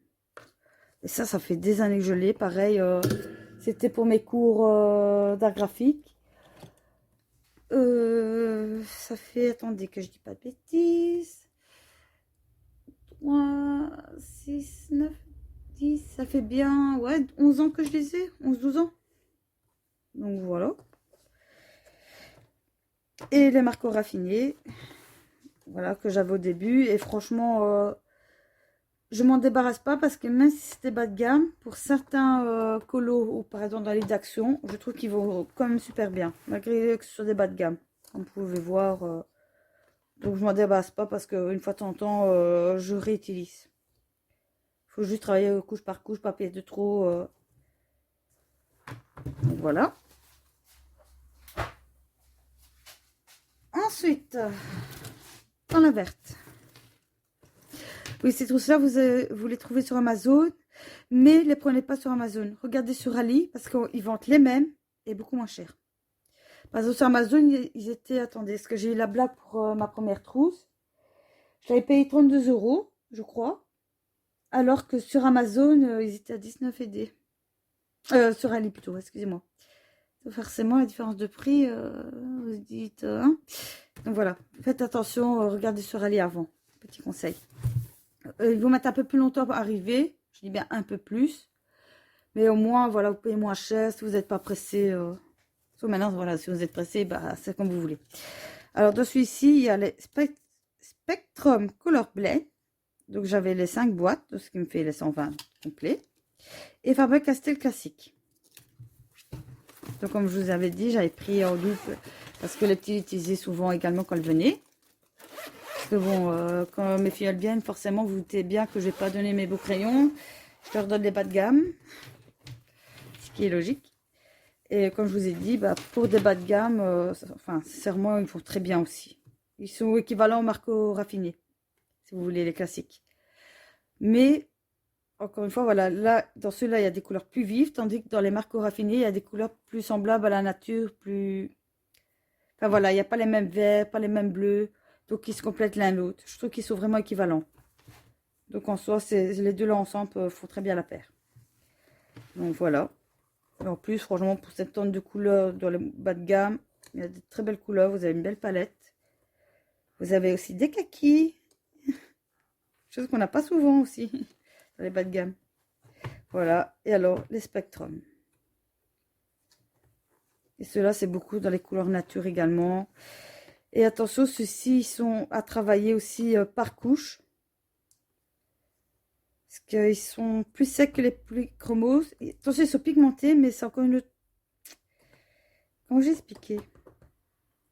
Et ça fait des années que je l'ai. Pareil, c'était pour mes cours d'art graphique. Ça fait, attendez que je dis pas de bêtises. 3, 6, 9, 10, ça fait bien, ouais, 11 ans que je les ai, 11-12 ans. Donc voilà. Et les marqueurs raffinés, voilà, que j'avais au début. Et franchement, je m'en débarrasse pas parce que même si c'était bas de gamme, pour certains colos ou par exemple dans les d'actions, je trouve qu'ils vont quand même super bien, malgré que ce soit des bas de gamme. Comme vous pouvez voir, donc je m'en débarrasse pas parce qu'une fois de temps en temps, je réutilise. Il faut juste travailler couche par couche, pas payer de trop. Donc voilà. Ensuite, dans la verte. Oui, ces trousses-là, vous les trouvez sur Amazon, mais ne les prenez pas sur Amazon. Regardez sur Ali, parce qu'ils vendent les mêmes et beaucoup moins cher. Par exemple, sur Amazon, ils étaient... Attendez, est-ce que j'ai eu la blague pour ma première trousse? Je l'avais payé 32 €, je crois. Alors que sur Amazon, ils étaient à 19 et des. Sur Ali plutôt, excusez-moi. Forcément, la différence de prix, vous dites... hein. Donc voilà, faites attention, regardez sur Ali avant. Petit conseil. Ils vont mettre un peu plus longtemps à arriver. Je dis bien un peu plus. Mais au moins, voilà, vous payez moins cher si vous n'êtes pas pressé. Maintenant, voilà, si vous êtes pressé, bah, c'est comme vous voulez. Alors, dans celui-ci, il y a les Spectrum Color Blend. Donc, j'avais les 5 boîtes, ce qui me fait les 120 complets. Et Faber-Castell classique. Donc, comme je vous avais dit, j'avais pris en double parce que les petits l'utilisaient souvent également quand elles venaient. Parce que bon, quand mes filles viennent, forcément, vous doutez bien que je vais pas donner mes beaux crayons. Je leur donne des bas de gamme. Ce qui est logique. Et comme je vous ai dit, bah, pour des bas de gamme, enfin, sincèrement, ils font très bien aussi. Ils sont équivalents aux Marco raffinés, si vous voulez, les classiques. Mais, encore une fois, voilà, là, dans ceux-là, il y a des couleurs plus vives, tandis que dans les Marco raffinés, il y a des couleurs plus semblables à la nature, plus... Enfin voilà, il n'y a pas les mêmes verts, pas les mêmes bleus, donc ils se complètent l'un l'autre. Je trouve qu'ils sont vraiment équivalents. Donc en soi, les deux là ensemble font très bien la paire. Donc voilà. Et en plus, franchement, pour cette tonne de couleurs dans le bas de gamme, il y a de très belles couleurs. Vous avez une belle palette. Vous avez aussi des kakis. Chose qu'on n'a pas souvent aussi dans les bas de gamme. Voilà. Et alors, les Spectrum. Et ceux-là, c'est beaucoup dans les couleurs nature également. Et attention, ceux-ci sont à travailler aussi par couche. Parce qu'ils sont plus secs que les plus chromos. Attention, ils sont pigmentés, mais c'est encore une autre... Comment j'ai expliqué?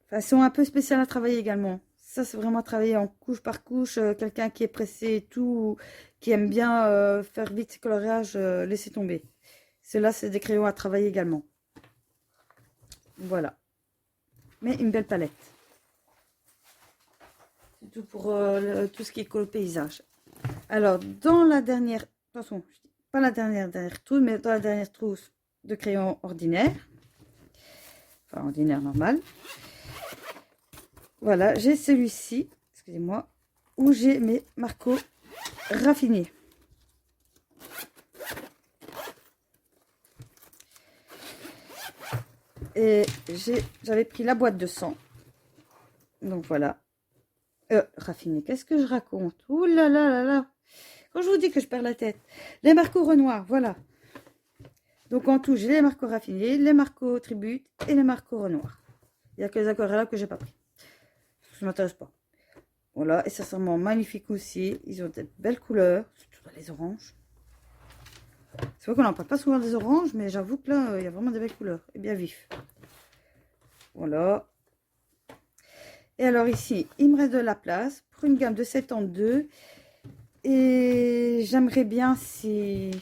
Enfin, ils sont un peu spéciaux à travailler également. Ça, c'est vraiment travailler en couche par couche. Quelqu'un qui est pressé et tout, qui aime bien faire vite ses coloriages, laissez tomber. Ceux-là, c'est des crayons à travailler également. Voilà. Mais une belle palette. C'est tout pour tout ce qui est colo paysage. Alors, dans la dernière... Attention, pas la dernière trousse, mais dans la dernière trousse de crayons ordinaires. Enfin, ordinaire normal. Voilà, j'ai celui-ci, excusez-moi, où j'ai mes Marco raffinés. Et j'avais pris la boîte de 100. Donc voilà. Raffiné, qu'est-ce que je raconte? Ouh là là là là. Quand je vous dis que je perds la tête. Les Marco Renoir, voilà. Donc en tout, j'ai les Marco raffinés, les Marco Tribute et les Marco Renoir. Il n'y a que les aquarelles que j'ai pas pris. Ça ne m'intéresse pas. Voilà, et ça sent magnifique aussi. Ils ont des belles couleurs, surtout dans les oranges. C'est vrai qu'on n'en parle pas souvent des oranges, mais j'avoue que là, il y a vraiment des belles couleurs et bien vifs. Voilà. Et alors ici, il me reste de la place pour une gamme de 72. Et j'aimerais bien, si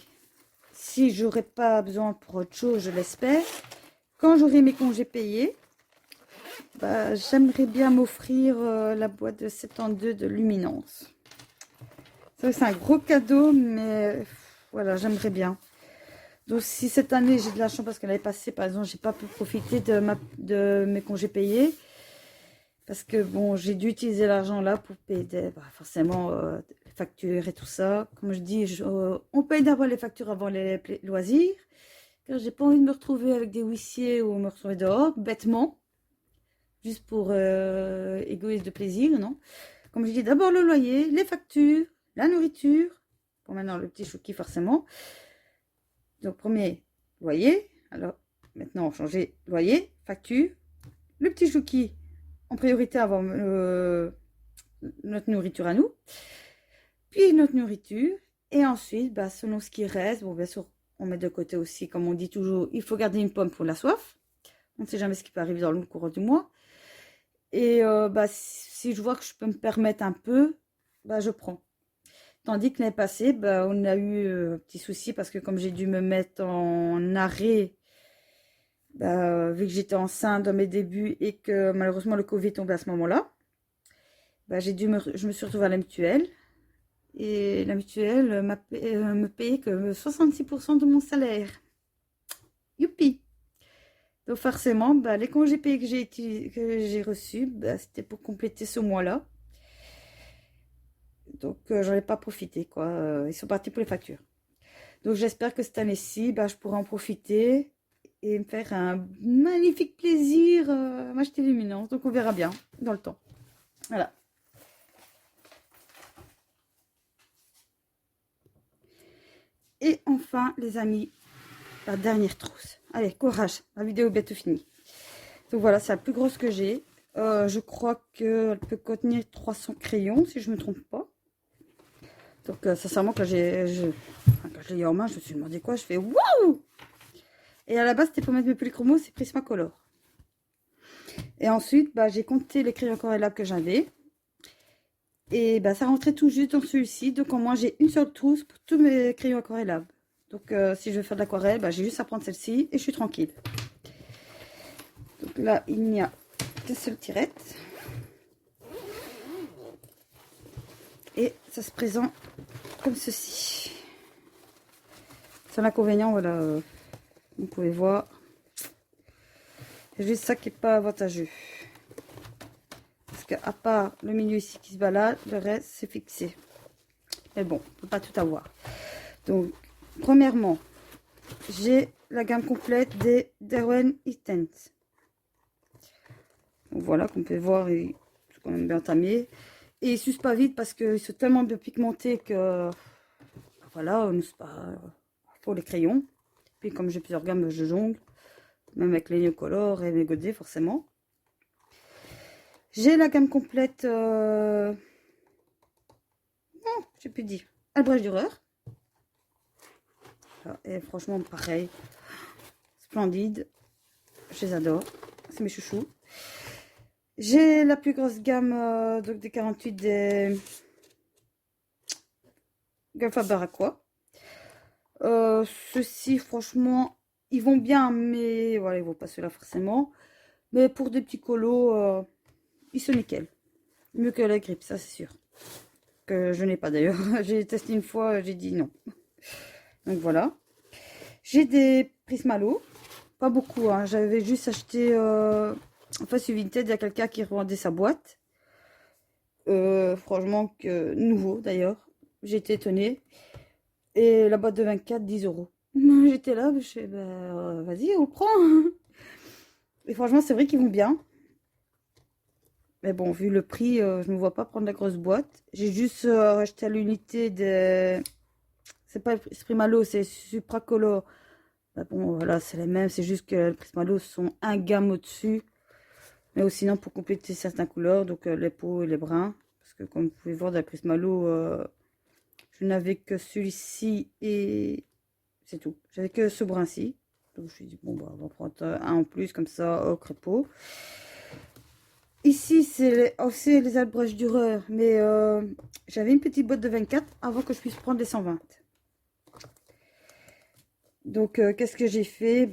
j'aurais pas besoin pour autre chose, je l'espère, quand j'aurai mes congés payés, bah, j'aimerais bien m'offrir la boîte de 72 de Luminance. C'est un gros cadeau, mais voilà, j'aimerais bien. Donc si cette année j'ai de la chance parce que l'année passée, par exemple, j'ai pas pu profiter de mes congés payés, parce que bon, j'ai dû utiliser l'argent là pour payer forcément les factures et tout ça. Comme je dis, on paye d'abord les factures avant les loisirs, car j'ai pas envie de me retrouver avec des huissiers ou me retrouver dehors bêtement, juste pour égoïsme de plaisir, non. Comme je dis, d'abord le loyer, les factures, la nourriture, pour maintenant le petit chouki forcément. Donc premier loyer, alors maintenant changer loyer, facture, le petit chouki en priorité avant notre nourriture à nous, puis notre nourriture, et ensuite, bah, selon ce qui reste, bon bien sûr, on met de côté aussi, comme on dit toujours, il faut garder une pomme pour la soif, on ne sait jamais ce qui peut arriver dans le courant du mois, et bah, si je vois que je peux me permettre un peu, bah, je prends. Tandis que l'année passée, bah, on a eu un petit souci, parce que comme j'ai dû me mettre en arrêt vu que j'étais enceinte dans mes débuts et que malheureusement le Covid est tombé à ce moment-là, je me suis retrouvée à la mutuelle. Et la mutuelle me payait que 66% de mon salaire. Youpi! Donc forcément, les congés payés que j'ai reçus, c'était pour compléter ce mois-là. Donc j'en ai pas profité, quoi. Ils sont partis pour les factures. Donc j'espère que cette année-ci, je pourrai en profiter et me faire un magnifique plaisir à m'acheter des luminances. Donc on verra bien dans le temps. Voilà. Et enfin, les amis, la dernière trousse. Allez, courage, la vidéo est bientôt finie. Donc voilà, c'est la plus grosse que j'ai. Je crois qu'elle peut contenir 300 crayons, si je ne me trompe pas. Donc sincèrement, quand je l'ai eu en main, je me suis demandé quoi. Je fais waouh! Et à la base, c'était pour mettre mes polychromos, c'est Prismacolor. Et ensuite, j'ai compté les crayons aquarellables que j'avais. Et ça rentrait tout juste dans celui-ci. Donc, au moins, j'ai une seule trousse pour tous mes crayons aquarellables. Donc, si je veux faire de l'aquarelle, j'ai juste à prendre celle-ci et je suis tranquille. Donc là, il n'y a qu'une seule tirette. Et ça se présente comme ceci. Son inconvénient, voilà, vous pouvez voir. C'est juste ça qui n'est pas avantageux. Parce qu'à part le milieu ici qui se balade, le reste c'est fixé. Mais bon, on ne peut pas tout avoir. Donc, premièrement, j'ai la gamme complète des Derwent Intense. Donc voilà, comme vous pouvez voir, ils sont quand même bien entamés. Et ils s'usent pas vite parce qu'ils sont tellement bien pigmentés que voilà, on n'use pas pour les crayons. Puis comme j'ai plusieurs gammes, je jongle. Même avec les Neocolor et mes godets, forcément. J'ai la gamme complète. Non, j'ai plus dit. Albrecht Dürer. Et franchement, pareil. Splendide. Je les adore. C'est mes chouchous. J'ai la plus grosse gamme donc des 48 des Faber Aqua. Ceux-ci, franchement, ils vont bien, mais voilà, ils vont pas ceux-là forcément. Mais pour des petits colos, ils sont nickel. Mieux que la grippe, ça c'est sûr. Que je n'ai pas d'ailleurs. J'ai testé une fois, j'ai dit non. Donc voilà. J'ai des Prismalo. Pas beaucoup, hein. J'avais juste acheté enfin sur Vinted, il y a quelqu'un qui revendait sa boîte. Franchement, nouveau d'ailleurs. J'ai été étonnée. Et la boîte de 24, 10 euros. J'étais là, je fais, vas-y, on prend. Et franchement, c'est vrai qu'ils vont bien. Mais bon, vu le prix, je ne me vois pas prendre la grosse boîte. J'ai juste acheté à l'unité de... C'est pas Prismalo, c'est Supracolor. Bon, voilà, c'est les mêmes. C'est juste que les Prismalo sont un gamme au-dessus. Mais aussi, sinon, pour compléter certaines couleurs, donc les peaux et les bruns. Parce que comme vous pouvez voir, dans le Prismalo, je n'avais que celui-ci et c'est tout. J'avais que ce brun-ci. Donc je me suis dit, bon, on va prendre un en plus, comme ça, au crépot. Ici, c'est aussi les Albrecht Dürer, mais j'avais une petite boîte de 24 avant que je puisse prendre les 120. Donc, qu'est-ce que j'ai fait?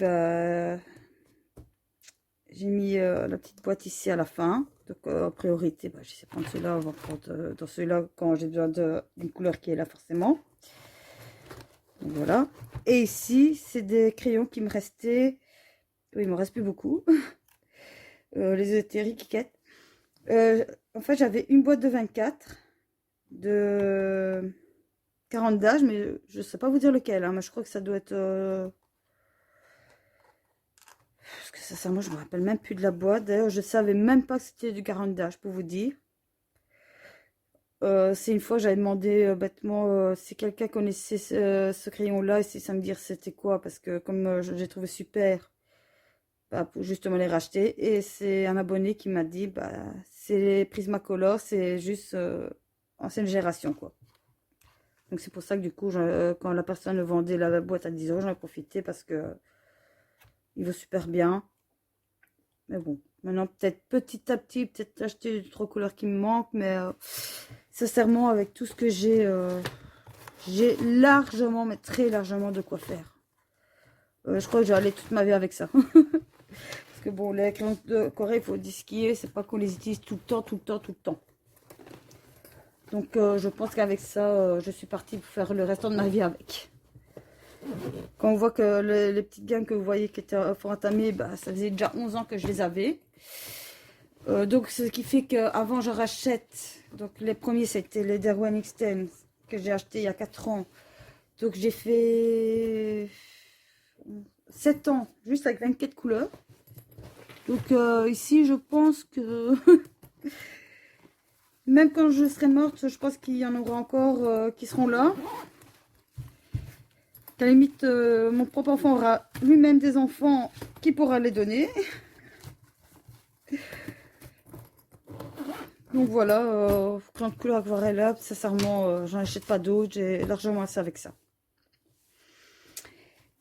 J'ai mis la petite boîte ici à la fin. Donc, en priorité, j'essaie de prendre ceux-là. On va prendre dans ceux-là quand j'ai besoin d'une couleur qui est là, forcément. Donc, voilà. Et ici, c'est des crayons qui me restaient. Oui, il me reste plus beaucoup. Les éthériques. En fait, j'avais une boîte de 24 de 40 d'âge, mais je ne sais pas vous dire lequel. Hein, mais je crois que ça doit être... Parce que sincèrement, je me rappelle même plus de la boîte. D'ailleurs, je savais même pas que c'était du 40 d'âge, pour vous dire. C'est une fois, j'avais demandé bêtement si quelqu'un connaissait ce crayon-là et si ça me dire c'était quoi. Parce que comme j'ai trouvé super, pour justement les racheter. Et c'est un abonné qui m'a dit, c'est les Prismacolor, c'est juste ancienne génération, quoi. Donc c'est pour ça que du coup, quand la personne vendait la boîte à 10 euros, j'en ai profité parce que il vaut super bien. Mais bon, maintenant peut-être petit à petit, peut-être acheter 2-3 couleurs qui me manquent, mais sincèrement, avec tout ce que j'ai largement, mais très largement de quoi faire. Je crois que j'ai allé toute ma vie avec ça. Parce que bon, les crayons de Corée, il faut disquer. C'est pas qu'on les utilise tout le temps, tout le temps, tout le temps. Donc je pense qu'avec ça, je suis partie pour faire le restant de ma vie avec. Quand on voit que les petites gammes que vous voyez qui étaient fort entamées, bah, ça faisait déjà 11 ans que je les avais. Donc ce qui fait qu'avant je rachète, donc les premiers c'était les Derwent X10 que j'ai acheté il y a 4 ans. Donc j'ai fait 7 ans juste avec 24 couleurs. Donc ici je pense que même quand je serai morte, je pense qu'il y en aura encore qui seront là. À la limite, mon propre enfant aura lui-même des enfants qui pourra les donner. Donc voilà, plein de couleurs aquarelle, sincèrement, j'en achète pas d'autres, j'ai largement assez avec ça.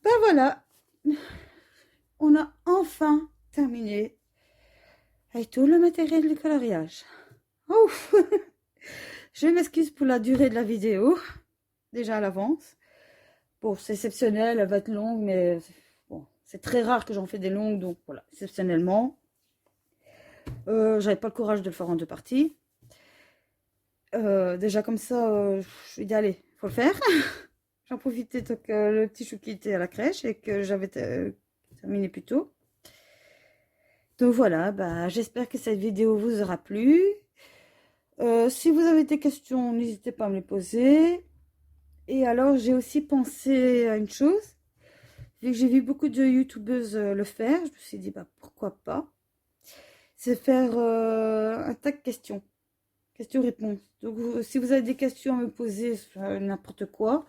Ben voilà, on a enfin terminé avec tout le matériel de coloriage. Ouf. Je m'excuse pour la durée de la vidéo, déjà à l'avance. Bon, c'est exceptionnel, elle va être longue, mais bon, c'est très rare que j'en fais des longues, donc voilà, exceptionnellement. J'avais pas le courage de le faire en 2 parties. Déjà comme ça, je lui dis allez, faut le faire. J'en profitais tant que le petit Chouki était à la crèche et que j'avais terminé plus tôt. Donc voilà, bah, j'espère que cette vidéo vous aura plu. Si vous avez des questions, n'hésitez pas à me les poser. Et alors, j'ai aussi pensé à une chose. Vu que j'ai vu beaucoup de youtubeuses le faire, je me suis dit, bah, pourquoi pas. C'est faire un tag questions. Questions-réponses. Donc, si vous avez des questions à me poser sur n'importe quoi,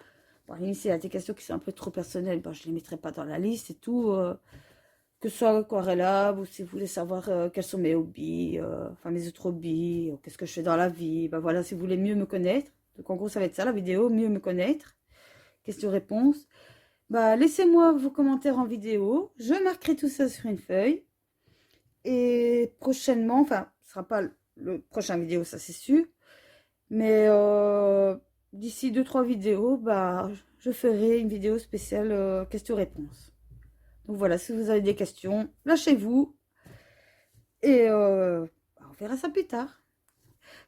bon, s'il y a des questions qui sont un peu trop personnelles, ben, je ne les mettrai pas dans la liste et tout. Que ce soit aquarellable ou si vous voulez savoir quels sont mes hobbies, enfin mes autres hobbies, qu'est-ce que je fais dans la vie. Ben voilà, si vous voulez mieux me connaître. Donc en gros, ça va être ça la vidéo, mieux me connaître. Questions-réponses. Bah, laissez-moi vos commentaires en vidéo. Je marquerai tout ça sur une feuille. Et prochainement, enfin, ce sera pas le prochain vidéo, ça c'est sûr. Mais d'ici 2-3 vidéos, bah, je ferai une vidéo spéciale questions-réponses. Donc voilà, si vous avez des questions, lâchez-vous. Et on verra ça plus tard.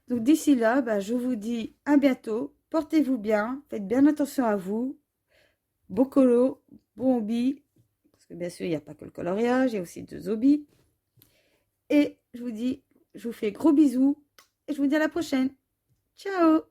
Donc d'ici là, bah, je vous dis à bientôt. Portez-vous bien, faites bien attention à vous. Bon colo, bon hobby. Parce que bien sûr, il n'y a pas que le coloriage, il y a aussi 2 hobbies. Et je vous dis, je vous fais gros bisous. Et je vous dis à la prochaine. Ciao!